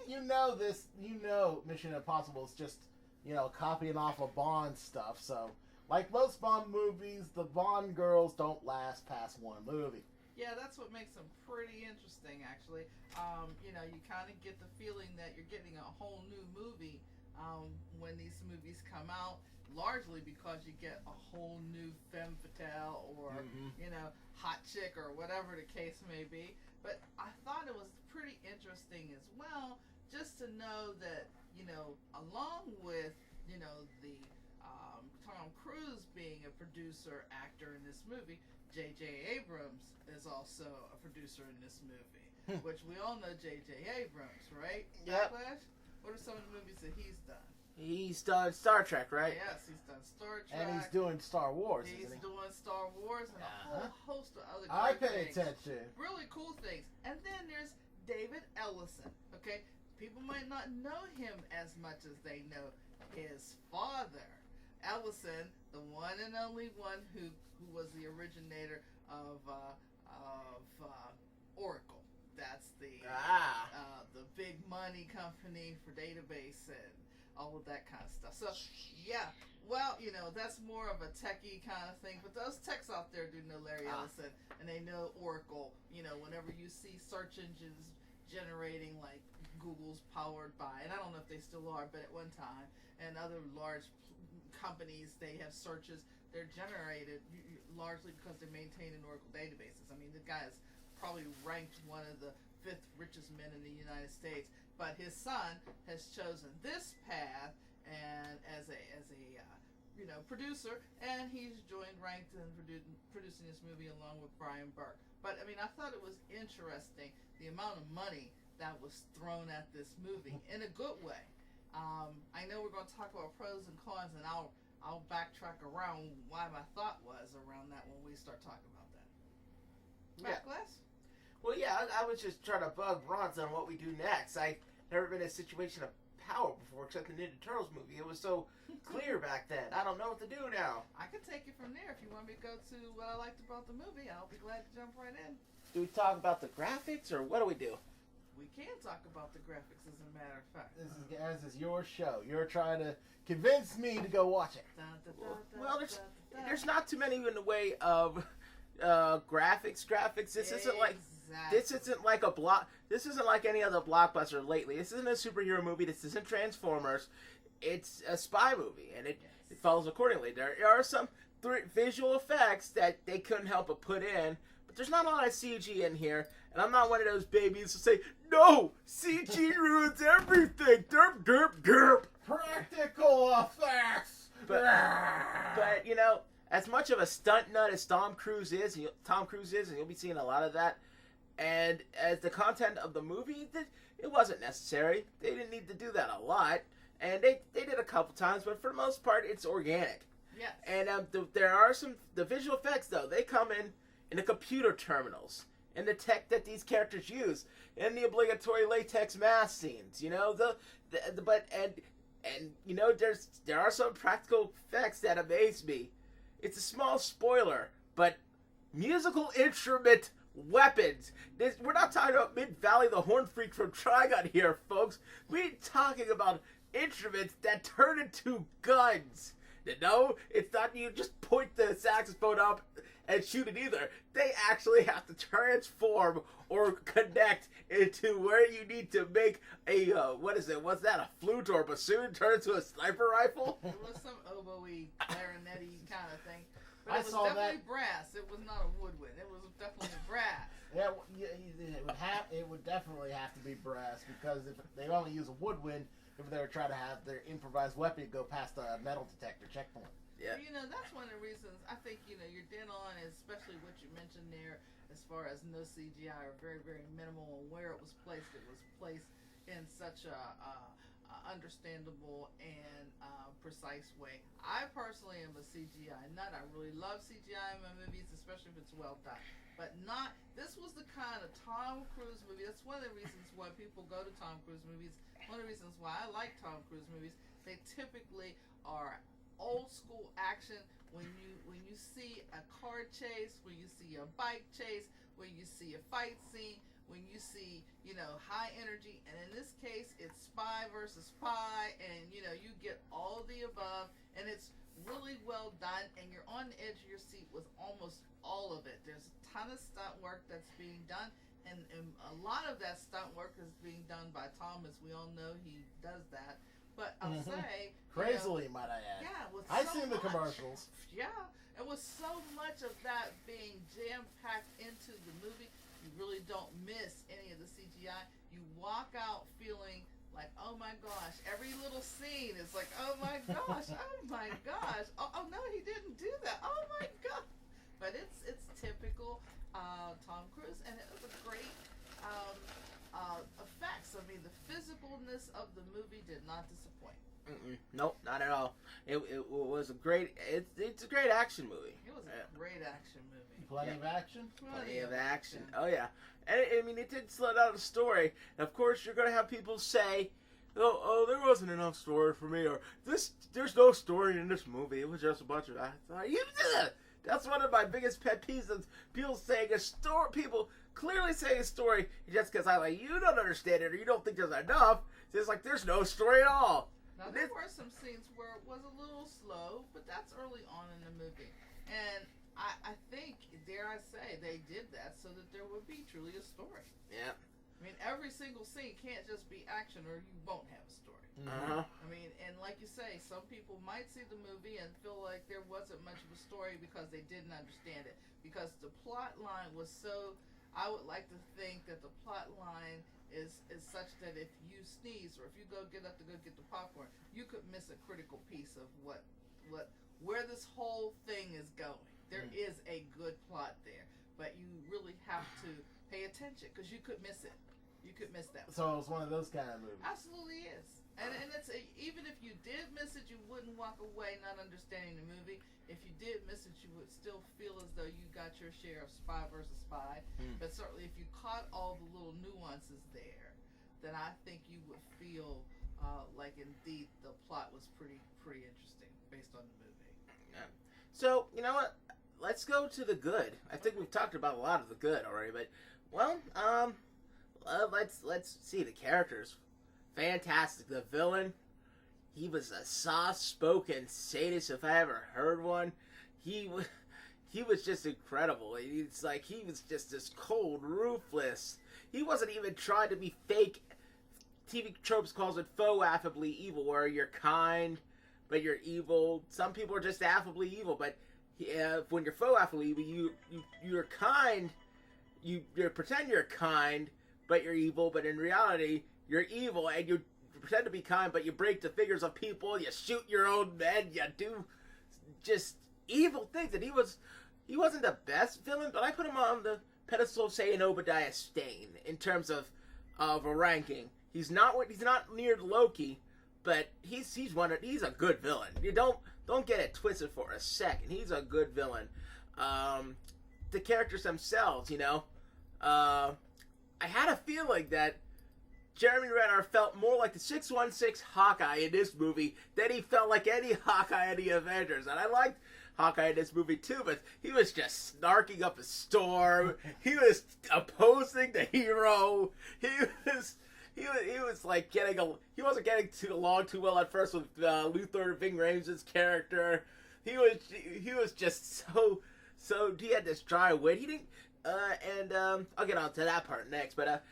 You know this. You know Mission Impossible is just copying off of Bond stuff. So like most Bond movies, the Bond girls don't last past one movie. Yeah, that's what makes them pretty interesting, actually. You kind of get the feeling that you're getting a whole new movie when these movies come out, largely because you get a whole new femme fatale or, hot chick or whatever the case may be. But I thought it was pretty interesting as well, just to know that, along with, the Tom Cruise being a producer, actor in this movie, J.J. Abrams is also a producer in this movie, which we all know J.J. Abrams, right? Yep. Backlash? What are some of the movies that he's done? He's done Star Trek, right? Yes, he's done Star Trek. And he's doing Star Wars, He's isn't he? doing Star Wars and a whole host of other I great pay things. attention. Really cool things. And then there's David Ellison, okay? People might not know him as much as they know his father. Ellison, the one and only one who was the originator of Oracle. That's the big money company for database and all of that kind of stuff. So yeah, well, that's more of a techie kind of thing. But those techs out there do know Larry Ellison, and they know Oracle. Whenever you see search engines generating like Google's powered by, and I don't know if they still are, but at one time, and other large companies, they have searches. They're generated largely because they're maintained in Oracle databases. I mean, the guy is probably ranked one of the 5th richest men in the United States, but his son has chosen this path, and as a producer, and he's joined ranked in producing this movie along with Brian Burke. But I mean, I thought it was interesting the amount of money that was thrown at this movie in a good way. I know we're going to talk about pros and cons, and I'll backtrack around why my thought was around that when we start talking about that. Yeah. Glass? Well, yeah, I was just trying to bug Bronze on what we do next. I never been in a situation of power before, except the Ninja Turtles movie. It was so clear back then. I don't know what to do now. I could take it from there if you want me to go to what I liked about the movie. I'll be glad to jump right in. Do we talk about the graphics, or what do we do? We can talk about the graphics, as a matter of fact. This is your show. You're trying to convince me to go watch it. Well, there's not too many in the way of graphics. This isn't like a block. This isn't like any other blockbuster lately. This isn't a superhero movie. This isn't Transformers. It's a spy movie, and it follows accordingly. There are some visual effects that they couldn't help but put in, but there's not a lot of CG in here. And I'm not one of those babies to say, no, CG ruins everything. Derp, derp, derp. Practical effects. But as much of a stunt nut as Tom Cruise is, and you'll be seeing a lot of that. And as the content of the movie, it wasn't necessary. They didn't need to do that a lot. And they did a couple times, but for the most part, it's organic. Yes. And there are the visual effects, though. They come in the computer terminals, and the tech that these characters use, and the obligatory latex mask scenes. There are some practical effects that amaze me. It's a small spoiler, but musical instrument weapons. We're not talking about Mid-Valley the Horn Freak from Trigon here, folks. We're talking about instruments that turn into guns. No, it's not you just point the saxophone up and shoot it either. They actually have to transform or connect into where you need to make a, what is it? Was that a flute or a bassoon turn into a sniper rifle? It was some oboe-y, clarinet-y kind of thing. But I it was saw definitely that. brass. It was not a woodwind. It was definitely brass. Yeah, it would definitely have to be brass, because if they only use a woodwind, if they were trying to have their improvised weapon go past a metal detector checkpoint. Yeah. Well, that's one of the reasons I think, you're dead on, especially what you mentioned there as far as no CGI or very, very minimal, and where it was placed. It was placed in such a understandable and precise way. I personally am a CGI nut. I really love CGI in my movies, especially if it's well done. But this was the kind of Tom Cruise movie. That's one of the reasons why people go to Tom Cruise movies. One of the reasons why I like Tom Cruise movies. They typically are old school action. When you see a car chase, when you see a bike chase, when you see a fight scene, when you see high energy, and in this case it's spy versus spy, and you get all of the above, and it's really well done, and you're on the edge of your seat with almost all of it. There's a ton of stunt work that's being done, and a lot of that stunt work is being done by Tom, as we all know he does that. But I'll say, crazily, might I add. Yeah, with I've so seen the much. commercials. Yeah, and with so much of that being jam-packed into the movie, you really don't miss any of the CGI. You walk out feeling like, oh my gosh, every little scene is like, oh my gosh, oh my gosh, oh no, he didn't do that, oh my god. But it's typical Tom Cruise, and it was a great effects. I mean, the physicalness of the movie did not disappoint. Nope, not at all. It was a great. It's a great action movie. It was a great action movie. Plenty of action. Plenty of action. Oh yeah, and I mean it did slow down the story. And of course, you're gonna have people say, "Oh, there wasn't enough story for me," or there's no story in this movie. It was just a bunch of That's one of my biggest pet peeves of people saying a story. People clearly saying a story just because you don't understand it or you don't think there's enough. It's like there's no story at all. Now, there were some scenes where it was a little slow, but that's early on in the movie. And I think, dare I say, they did that so that there would be truly a story. Yeah. I mean, every single scene can't just be action or you won't have a story. Uh-huh. I mean, and like you say, some people might see the movie and feel like there wasn't much of a story because they didn't understand it. Because the plot line was so... I would like to think that the plot line is such that if you sneeze or if you go get up to go get the popcorn, you could miss a critical piece of what where this whole thing is going. There is a good plot there, but you really have to pay attention because you could miss it. You could miss that. So it's one of those kind of movies. Absolutely is. And it's even if you did miss it, you wouldn't walk away not understanding the movie. If you did miss it, you would still feel as though you got your share of spy versus spy. But certainly, if you caught all the little nuances there, then I think you would feel like indeed the plot was pretty interesting based on the movie. Yeah. So you know what? Let's go to the good. I think we've talked about a lot of the good already, but let's see the characters. Fantastic. The villain, he was a soft-spoken sadist if I ever heard one. He was just incredible. It's like he was just this cold, ruthless. He wasn't even trying to be fake. TV tropes calls it faux affably evil, where you're kind, but you're evil. Some people are just affably evil, but when you're faux affably evil, you're kind. You pretend you're kind, but you're evil. But in reality, you're evil, and you pretend to be kind, but you break the figures of people. You shoot your own men. You do just evil things. And he wasn't the best villain, but I put him on the pedestal of, say, an Obadiah Stane in terms of a ranking. He's not near Loki, but he's a good villain. You don't get it twisted for a second. He's a good villain. The characters themselves, I had a feeling that Jeremy Renner felt more like the 616 Hawkeye in this movie than he felt like any Hawkeye in the Avengers. And I liked Hawkeye in this movie too, but he was just snarking up a storm. He was opposing the hero. He was like he wasn't getting along too well at first with Luther Ving Rhames' character. He was just so he had this dry wit. He didn't I'll get on to that part next, but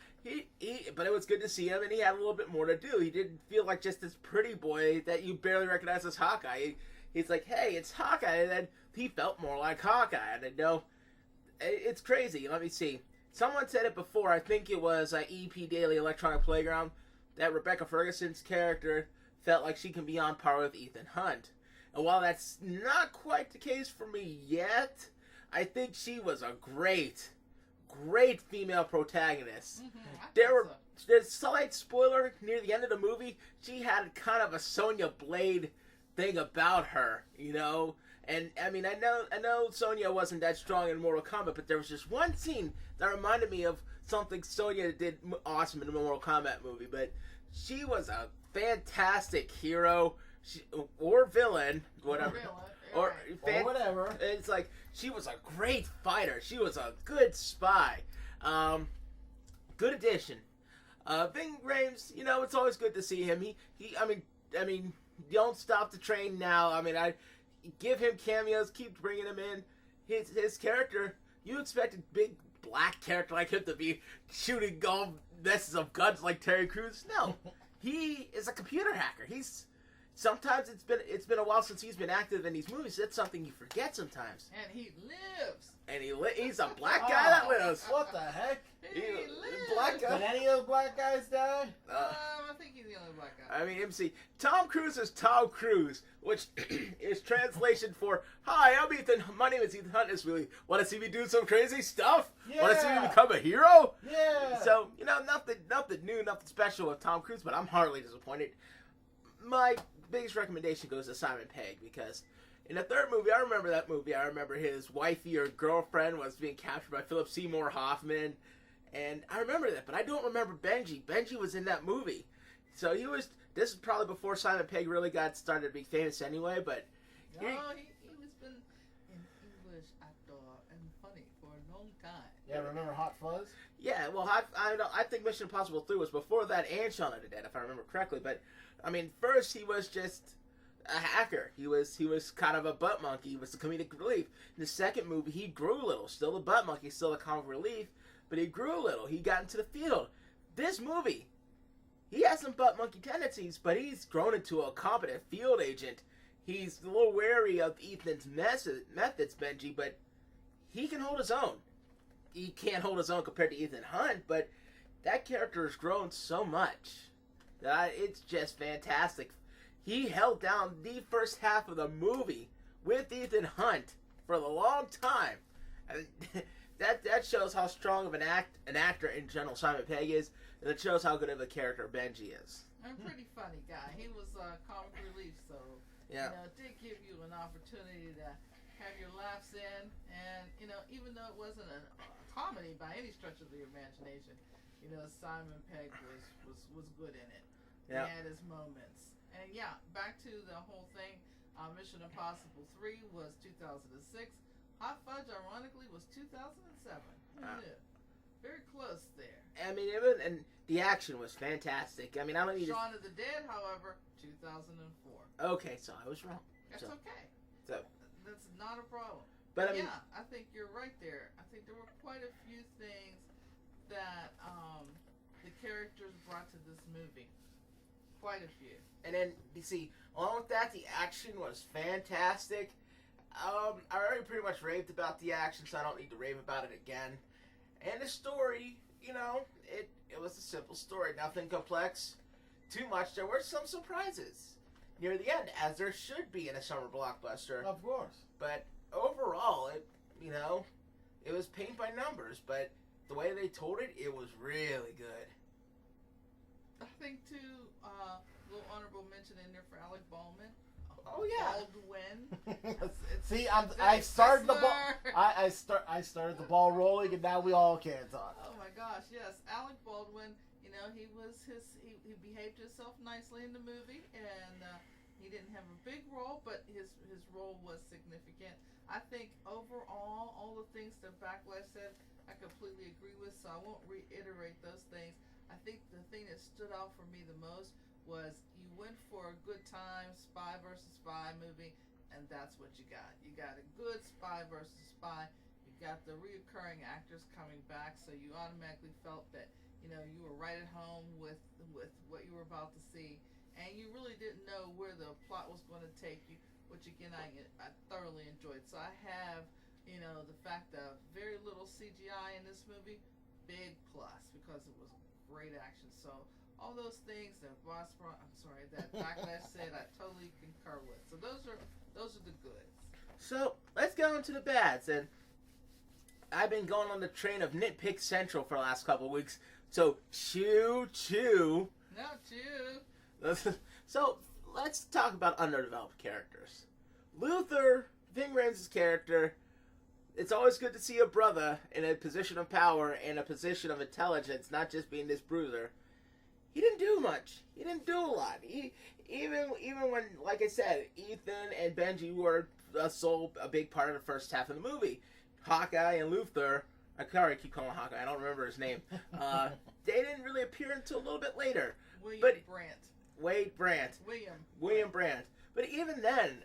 but it was good to see him, and he had a little bit more to do. He didn't feel like just this pretty boy that you barely recognize as Hawkeye. He's like, hey, it's Hawkeye, and then he felt more like Hawkeye. And it's crazy. Let me see. Someone said it before. I think it was EP Daily Electronic Playground, that Rebecca Ferguson's character felt like she can be on par with Ethan Hunt. And while that's not quite the case for me yet, I think she was a great female protagonist. There's a slight spoiler near the end of the movie. She had kind of a Sonya Blade thing about her, And I mean, I know Sonya wasn't that strong in Mortal Kombat, but there was just one scene that reminded me of something Sonya did awesome in the Mortal Kombat movie. But she was a fantastic hero or villain, whatever. Or whatever. It's like she was a great fighter. She was a good spy. Good addition. Ving Rhames, it's always good to see him. I mean, don't stop the train now. I mean, I give him cameos, keep bringing him in. His character, you expected big black character like him to be shooting golf messes of guns like Terry Crews. No, he is a computer hacker. Sometimes it's been a while since he's been active in these movies. That's something you forget sometimes. And he lives. And he's a black guy that lives. What the heck? He lives. Black guy. Did any of the black guys die? I think he's the only black guy. I mean, MC, Tom Cruise is Tom Cruise, which is translation for, hi, I'm Ethan. My name is Ethan Hunt. This movie. Want to see me do some crazy stuff? Yeah. Want to see me become a hero? Yeah. So, nothing new, nothing special with Tom Cruise, but I'm hardly disappointed. My biggest recommendation goes to Simon Pegg, because in the third movie, I remember that movie. I remember his wifey or girlfriend was being captured by Philip Seymour Hoffman, and I remember that, but I don't remember Benji. Benji was in that movie, so this is probably before Simon Pegg really got started to be famous anyway, but No, he was been an English actor and funny for a long time. Yeah, remember Hot Fuzz? yeah, well, I think Mission Impossible 3 was before that and Shaun of the Dead, if I remember correctly, but I mean, first he was just a hacker. He was kind of a butt monkey. He was the comedic relief. In the second movie, he grew a little. Still a butt monkey, still a comic relief, but he grew a little. He got into the field. This movie, he has some butt monkey tendencies, but he's grown into a competent field agent. He's a little wary of Ethan's methods, Benji, but he can hold his own. He can't hold his own compared to Ethan Hunt, but that character has grown so much. It's just fantastic. He held down the first half of the movie with Ethan Hunt for the long time. That shows how strong of an actor in general Simon Pegg is, and it shows how good of a character Benji is. I'm a pretty funny guy. He was comic relief, so Yeah. it did give you an opportunity to have your laughs in, and even though it wasn't a comedy by any stretch of the imagination, Simon Pegg was good in it. Yeah. He had his moments, and back to the whole thing. Mission Impossible 3 was 2006. Hot Fudge, ironically, was 2007. Who knew? Very close there. I mean, and the action was fantastic. I mean, I don't need Shaun of the Dead, however, 2004. Okay, so I was wrong. That's So- okay. So, That's not a problem. but I mean, I think you're right there. I think there were quite a few things that the characters brought to this movie. Quite a few. and then you see, along with that, the action was fantastic. I already pretty much raved about the action, so I don't need to rave about it again. And the story, it was a simple story, nothing complex, too much. There were some surprises near the end, as there should be in a summer blockbuster. Of course. But overall, it was paint by numbers. But the way they told it, it was really good. I think too, little honorable mention in there for Alec Baldwin. Oh yeah. Baldwin. See, it's I started the ball. Sisler. I started the ball rolling, and now we all can talk. Oh my gosh, yes, Alec Baldwin. He behaved himself nicely in the movie, and he didn't have a big role, but his role was significant. I think overall, all the things that Backlash said, I completely agree with. So I won't reiterate those things. I think the thing that stood out for me the most was you went for a good time spy versus spy movie, and that's what you got. You got a good spy versus spy. You got the reoccurring actors coming back, so you automatically felt that you were right at home with what you were about to see, and you really didn't know where the plot was going to take you, which again I thoroughly enjoyed. So I have the fact of very little CGI in this movie, big plus, because it was great action. So all those things that that Backlash said, I totally concur with. So those are the goods. So let's go into the bads, and I've been going on the train of Nitpick Central for the last couple of weeks. So choo. Not you. So let's talk about underdeveloped characters. Luther, Ving Rhames' character. It's always good to see a brother in a position of power and a position of intelligence, not just being this bruiser. He didn't do much. He didn't do a lot. Even when, like I said, Ethan and Benji were a big part of the first half of the movie. Hawkeye and Luther, I keep calling him Hawkeye, I don't remember his name. They didn't really appear until a little bit later. Wade Brandt. William Brandt. But even then,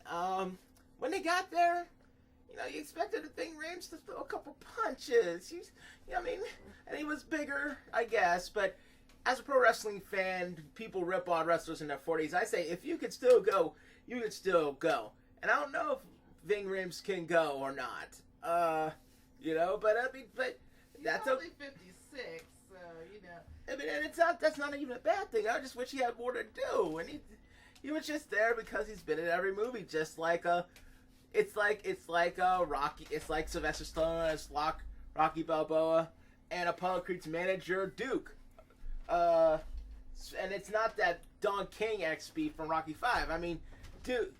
when they got there, you expected Ving Rhames to throw a couple punches. And he was bigger, I guess, but as a pro wrestling fan, people rip on wrestlers in their 40s. I say, if you could still go, you could still go. And I don't know if Ving Rhames can go or not. But He's that's only 56, so and that's not even a bad thing. I just wish he had more to do, and he was just there because he's been in every movie, just like it's like Rocky. It's like Sylvester Stallone as Rocky Balboa, and Apollo Creed's manager Duke. And it's not that Don King XP from Rocky 5. I mean, Duke.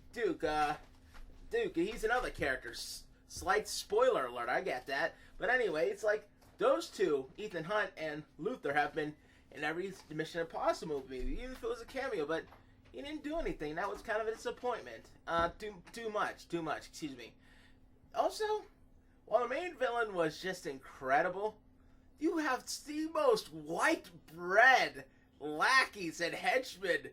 He's another character. Slight spoiler alert. I get that, but anyway, it's like those two, Ethan Hunt and Luther, have been in every Mission Impossible movie, even if it was a cameo. But he didn't do anything. That was kind of a disappointment. Too much. Excuse me. Also, while the main villain was just incredible, you have the most white bread lackeys and henchmen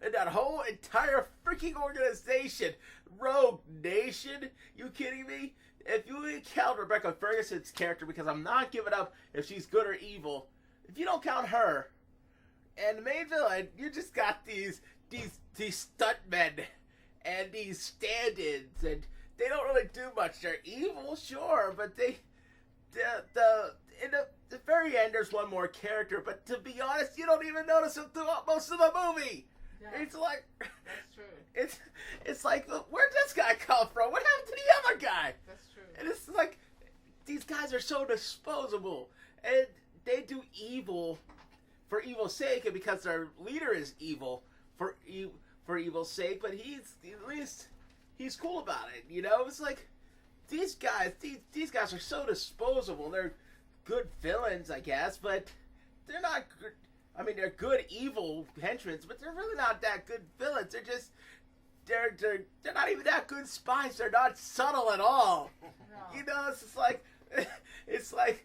in that whole entire freaking organization. Rogue Nation? You kidding me? If you count Rebecca Ferguson's character, because I'm not giving up if she's good or evil, if you don't count her and the main villain, you just got these stuntmen and these stand-ins, and they don't really do much. They're evil, sure, but in the very end, there's one more character, but to be honest, you don't even notice him throughout most of the movie. Yeah, It's like that's true. it's like, where'd this guy come from? What happened guys are so disposable, and they do evil for evil's sake, and because their leader is evil for evil's sake. But at least he's cool about it. You know, it's like these guys are so disposable. They're good villains, I guess, but they're not good. I mean, they're good evil henchmen, but they're really not that good villains. They're just they're not even that good spies. They're not subtle at all. No. You know, it's just like it's like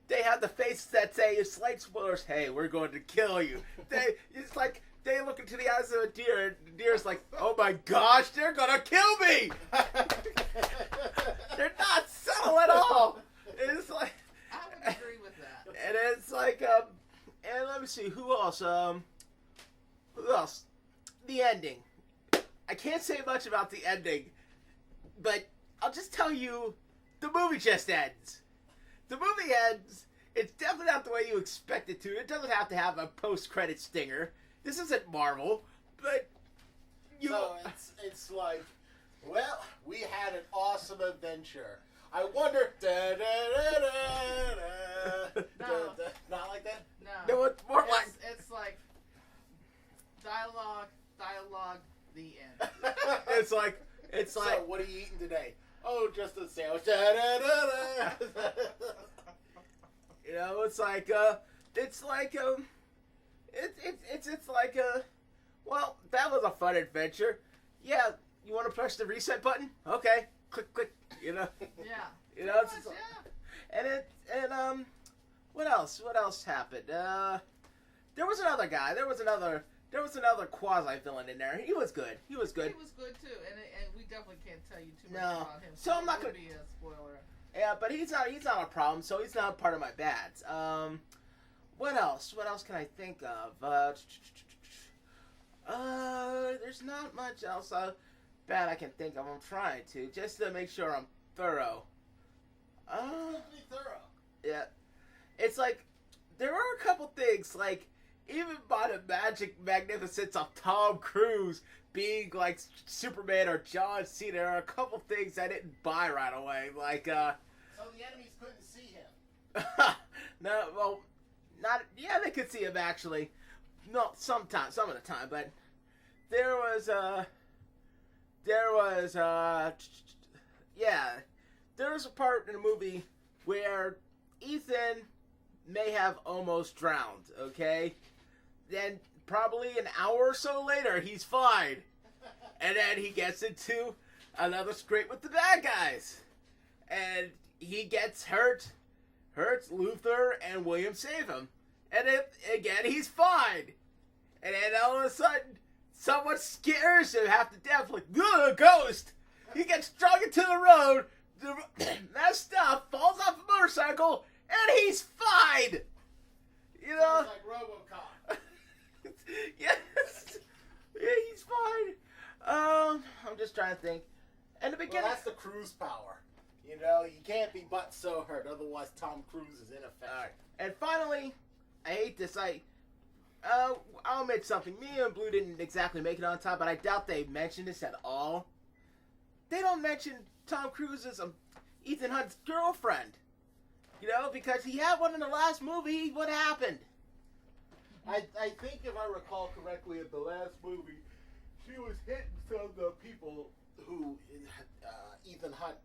they have the faces that say, "It's slight spoilers. Hey, we're going to kill you." It's like they look into the eyes of a deer, and the deer's like, "Oh my gosh, they're gonna kill me." They're not subtle at all. It's like, I would agree with that. and it's like, and let me see, who else? Who else? The ending. I can't say much about the ending, but I'll just tell you, the movie just ends. The movie ends. It's definitely not the way you expect it to. It doesn't have to have a post-credit stinger. This isn't Marvel, but you. So it's like, well, we had an awesome adventure. I wonder. Not like that. No. No, it's more like. It's like dialogue, the end. It's So, like. what are you eating today? Oh, just a sandwich. You know, it's like well, that was a fun adventure. Yeah, you want to press the reset button? Okay, click. You know, Yeah. you know, it's Pretty much, and what else? What else happened? There was another guy. There was another quasi villain in there. He was good. He was good. He was good too, and we definitely can't tell you too much No. about him. So I'm not it would gonna- be a spoiler. Yeah, but he's not a problem, so he's not part of my bads. What else? What else can I think of? There's not much else bad I can think of. I'm trying to, just to make sure I'm thorough. Be thorough. Yeah. It's like, there are a couple things, like, even by the magic magnificence of Tom Cruise being like Superman or John Cena, there are a couple things I didn't buy right away. Like, So the enemies couldn't see him. no, well, not, yeah, they could see him actually. No, some of the time, but there was a part in the movie where Ethan may have almost drowned, okay? Then probably an hour or so later, he's fine. And then he gets into another scrape with the bad guys. And he gets hurts Luther, and William save him. And then, again, he's fine. And then all of a sudden, someone scares him half to death, like, "Ugh, a ghost!" He gets strung into the road, messed up, falls off a motorcycle, and he's fine! You know? Sounds like RoboCop. Yes! Yeah, he's fine. I'm just trying to think. In the Well, beginning... that's the Cruise power. You know, you can't be but so hurt, otherwise Tom Cruise is ineffective. Alright. And finally, I hate this, I'll admit something. Me and Blue didn't exactly make it on time, but I doubt they mentioned this at all. They don't mention Tom Cruise's Ethan Hunt's girlfriend. You know, because he had one in the last movie. What happened? I think if I recall correctly, in the last movie, she was hitting some of the people who Ethan Hunt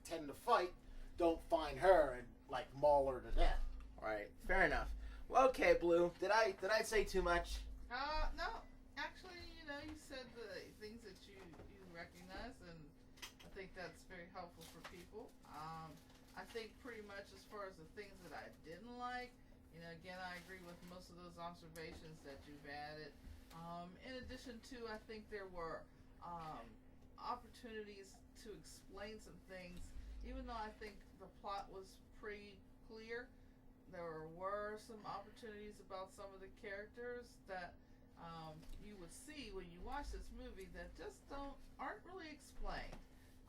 tend to fight, don't find her and like maul her to death. Alright, fair enough. Well, okay, Blue. Did I say too much? No, actually, you said the things that you recognize, and I think that's very helpful for people. I think pretty much as far as the things that I didn't like, again, I agree with most of those observations that you've added. In addition to, I think there were opportunities to explain some things, even though I think the plot was pretty clear. There were some opportunities about some of the characters that you would see when you watch this movie that just aren't really explained.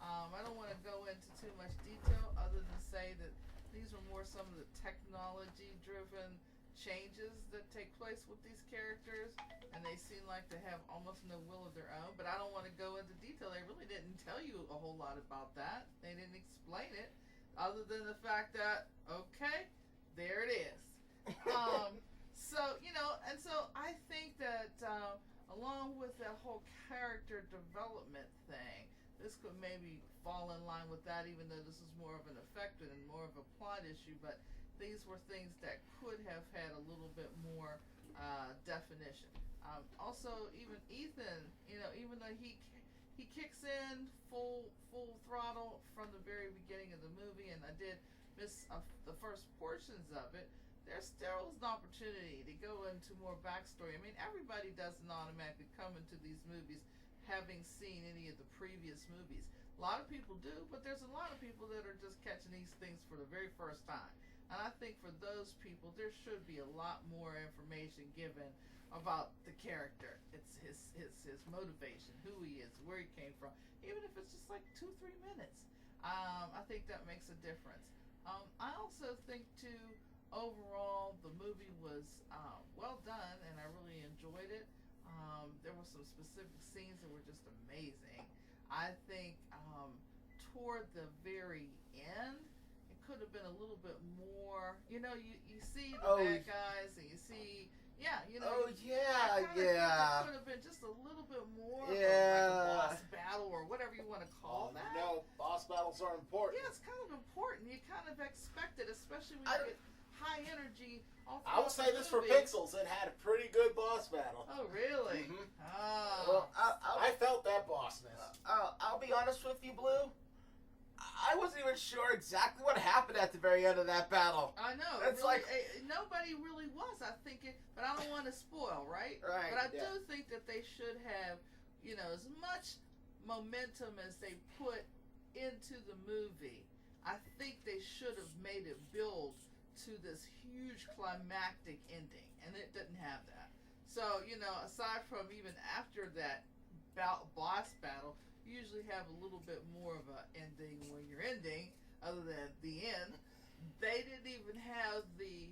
I don't want to go into too much detail other than say that these were more some of the technology-driven changes that take place with these characters, and they seem like they have almost no will of their own. But I don't want to go into detail. They really didn't tell you a whole lot about that. They didn't explain it. other than the fact that, okay, there it is. So, and so I think that along with that whole character development thing, this could maybe fall in line with that, even though this is more of an effect and more of a plot issue. But these were things that could have had a little bit more definition. Also, even Ethan, even though he kicks in full throttle from the very beginning of the movie, and I did miss the first portions of it, there still is an opportunity to go into more backstory. I mean, everybody doesn't automatically come into these movies having seen any of the previous movies. A lot of people do, but there's a lot of people that are just catching these things for the very first time. And I think for those people, there should be a lot more information given about the character. It's his motivation, who he is, where he came from. Even if it's just like 2-3 minutes. I think that makes a difference. I also think, too, overall, the movie was well done, and I really enjoyed it. There were some specific scenes that were just amazing. I think toward the very end, it could have been a little bit more. You see the bad guys, and you see, I think it could have been just a little bit more of like a boss battle or whatever you want to call that. Boss battles are important. Yeah, it's kind of important. You kind of expect it, especially when you get high energy. I will say this for Pixels, it had a pretty good boss battle. Oh, really? Mm-hmm. Well, I felt that bossness. I'll be honest with you, Blue. I wasn't even sure exactly what happened at the very end of that battle. I know. It's really, like nobody really was. I think but I don't want to spoil, right? Right. But I do think that they should have, as much momentum as they put into the movie. I think they should have made it build to this huge climactic ending, and it didn't have that. So, aside from even after that boss battle, you usually have a little bit more of an ending when you're ending, other than the end. They didn't even have the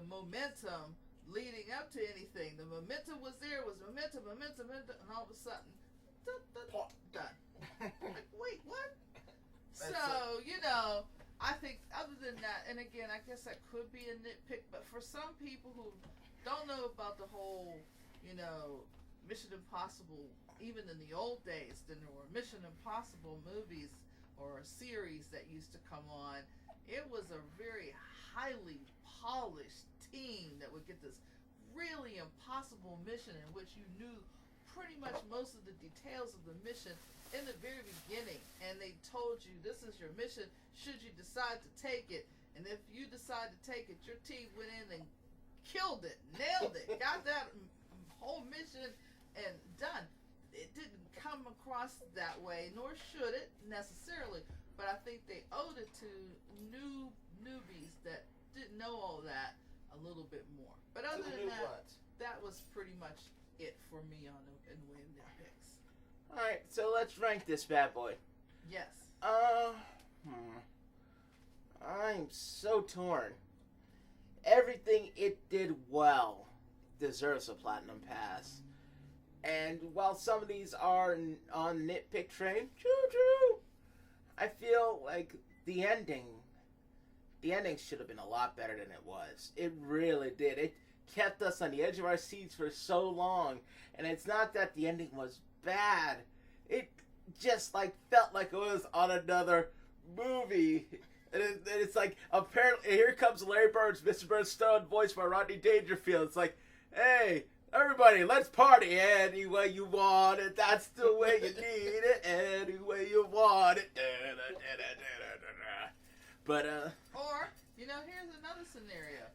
momentum leading up to anything. The momentum was there, it was momentum, and all of a sudden, done. Like, wait, what? So, I think other than that, and again, I guess that could be a nitpick, but for some people who don't know about the whole, Mission Impossible, even in the old days, then there were Mission Impossible movies or series that used to come on. It was a very highly polished team that would get this really impossible mission in which you knew pretty much most of the details of the mission in the very beginning, and they told you this is your mission should you decide to take it, and if you decide to take it, your team went in and killed it, nailed it, got that whole mission and done. It didn't come across that way, nor should it necessarily, but I think they owed it to newbies that didn't know all that a little bit more. But other than that, that was pretty much it for me on the way of nitpicks. Alright, so let's rank this bad boy. Yes. I'm so torn. Everything it did well deserves a platinum pass. And while some of these are on nitpick train, choo-choo, I feel like the ending should have been a lot better than it was. It really did. It kept us on the edge of our seats for so long. And it's not that the ending was bad. It just felt like it was on another movie. And it's like, apparently, here comes Larry Bird, Mr. Bernstone, voiced by Rodney Dangerfield. It's like, hey, everybody, let's party any way you want it. That's the way you need it. Any way you want it. But, Or, here's another scenario.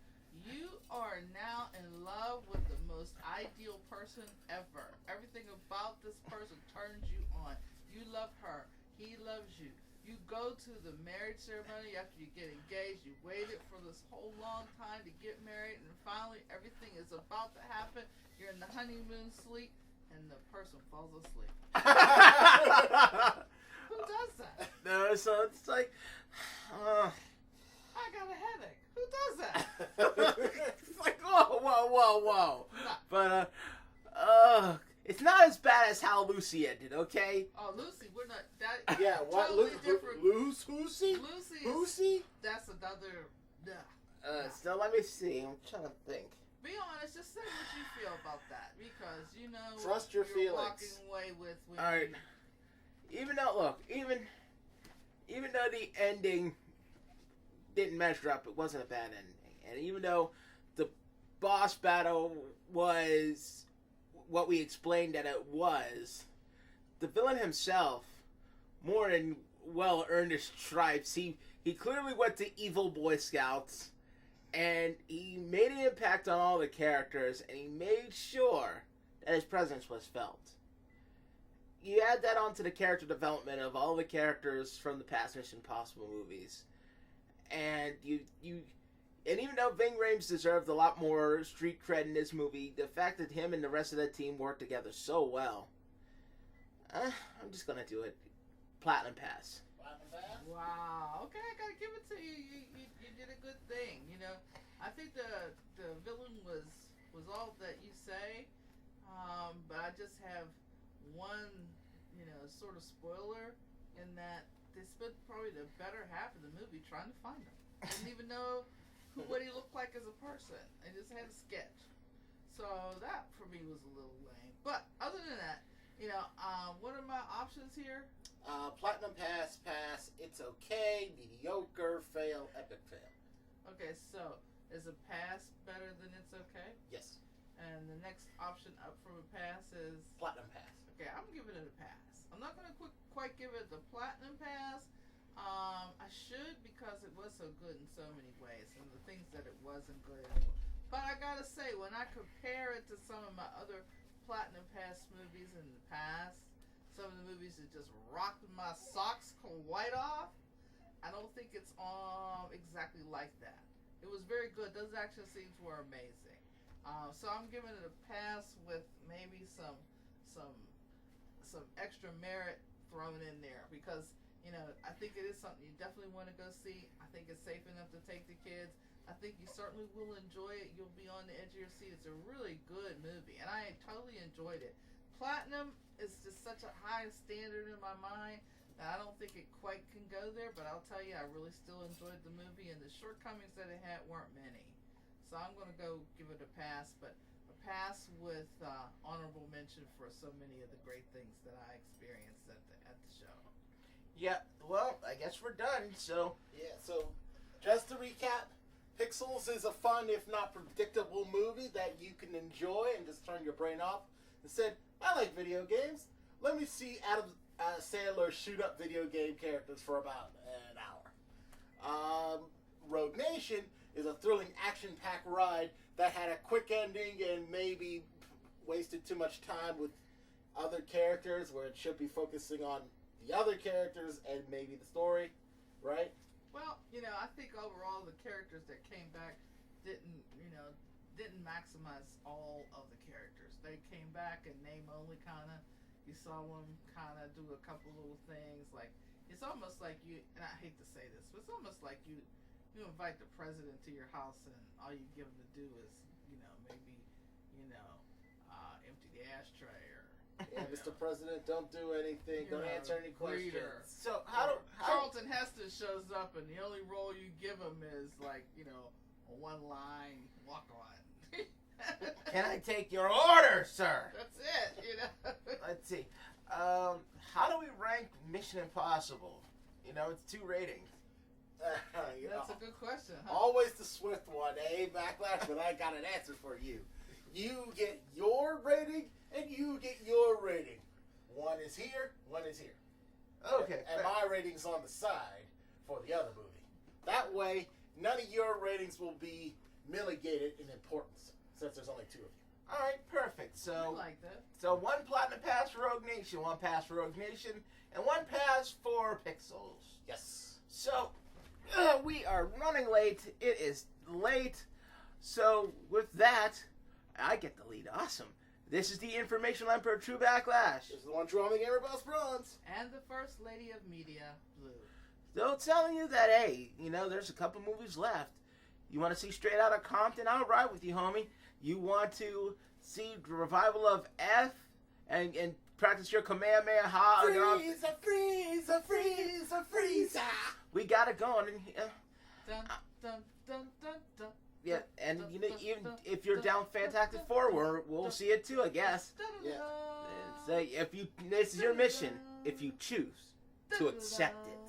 You are now in love with the most ideal person ever. Everything about this person turns you on. You love her. He loves you. You go to the marriage ceremony after you get engaged. You waited for this whole long time to get married, and finally everything is about to happen. You're in the honeymoon sleep, and the person falls asleep. Who does that? No, so it's like, I got a headache. Who does that? it's like, whoa. No. But, it's not as bad as Halloween Lucy ended, okay? Oh, Lucy, we're not that. Yeah, what? Totally different. Lucy? Lucy is Lucy? that's another. So let me see. I'm trying to think. Be honest, just say what you feel about that, because you know. Trust your you're feelings. Walking away with. When All right. Even though though the ending didn't measure up, it wasn't a bad ending, and even though the boss battle was what we explained that it was, the villain himself more than well earned his stripes. He clearly went to evil Boy Scouts, and he made an impact on all the characters, and he made sure that his presence was felt. You add that onto the character development of all the characters from the past Mission Impossible movies, and and even though Ving Rhames deserved a lot more street cred in this movie, the fact that him and the rest of the team worked together so well, I'm just gonna do it. Platinum Pass. Wow. Okay, I gotta give it to you. You did a good thing. You know, I think the villain was all that you say, but I just have one, sort of spoiler in that they spent probably the better half of the movie trying to find him. Didn't even know what he looked like as a person. They just had a sketch. So that for me was a little lame. But other than that, what are my options here? Platinum pass, it's okay, mediocre, fail, epic fail. Okay, so is a pass better than it's okay? Yes. And the next option up from a pass is Platinum pass. okay. I'm giving it a pass. I'm not gonna quite give it the platinum pass. I should, because it was so good in so many ways, and the things that it wasn't good in. But I gotta say, when I compare it to some of my other platinum pass movies in the past, some of the movies that just rocked my socks quite off, I don't think it's exactly like that. It was very good. Those action scenes were amazing. So I'm giving it a pass with maybe some extra merit thrown in there, because I think it is something you definitely want to go see. I think it's safe enough to take the kids. I think you certainly will enjoy it. You'll be on the edge of your seat. It's a really good movie, and I totally enjoyed it. Platinum is just such a high standard in my mind that I don't think it quite can go there, but I'll tell you, I really still enjoyed the movie, and the shortcomings that it had weren't many. So I'm going to go give it a pass, but a pass with honorable mention for so many of the great things that I experienced at the show. Yeah, well, I guess we're done, so... Yeah, so just to recap, Pixels is a fun, if not predictable movie that you can enjoy and just turn your brain off. Instead, I like video games. Let me see Adam Sandler shoot up video game characters for about an hour. Rogue Nation is a thrilling action-packed ride that had a quick ending and maybe wasted too much time with other characters, where it should be focusing on the other characters and maybe the story, right? Well, I think overall the characters that came back didn't maximize all of the characters. They came back and name only kind of. You saw them kind of do a couple little things. Like, it's almost like you, and I hate to say this, but it's almost like you invite the president to your house and all you give him to do is, maybe, empty the ashtray or. Yeah, Mr. President, don't do anything. Don't answer any questions. Reader. So, how Charlton Heston shows up, and the only role you give him is like, a one-line walk-on. Can I take your order, sir? That's it. Let's see. How do we rank Mission Impossible? It's 2 ratings. That's a good question, huh? Always the swift one, eh? Backlash, but I got an answer for you. You get your rating, and you get your rating. One is here, one is here. Okay. And my rating's on the side for the other movie. That way, none of your ratings will be mitigated in importance, since there's only 2 of you. All right, perfect. I So, like that. so 1 platinum pass for Rogue Nation, 1 pass for Rogue Nation, and 1 pass for Pixels. Yes. So, we are running late. It is late. So, with that, I get the lead. Awesome. This is the Informational Emperor True Backlash. This is the one true Omni Gamer Boss Bronze. And the First Lady of Media, Blue. Still telling you that, hey, there's a couple movies left. You want to see Straight Outta Compton? I'll ride with you, homie. You want to see the revival of F and practice your Kamehameha. Frieza, Frieza, Frieza, Frieza. We got it going. And, Dun, dun, dun, dun, dun. yeah, and you know, even if you're down Fantastic Four, we'll see it too, I guess. Yeah. So if you, this is your mission. If you choose to accept it.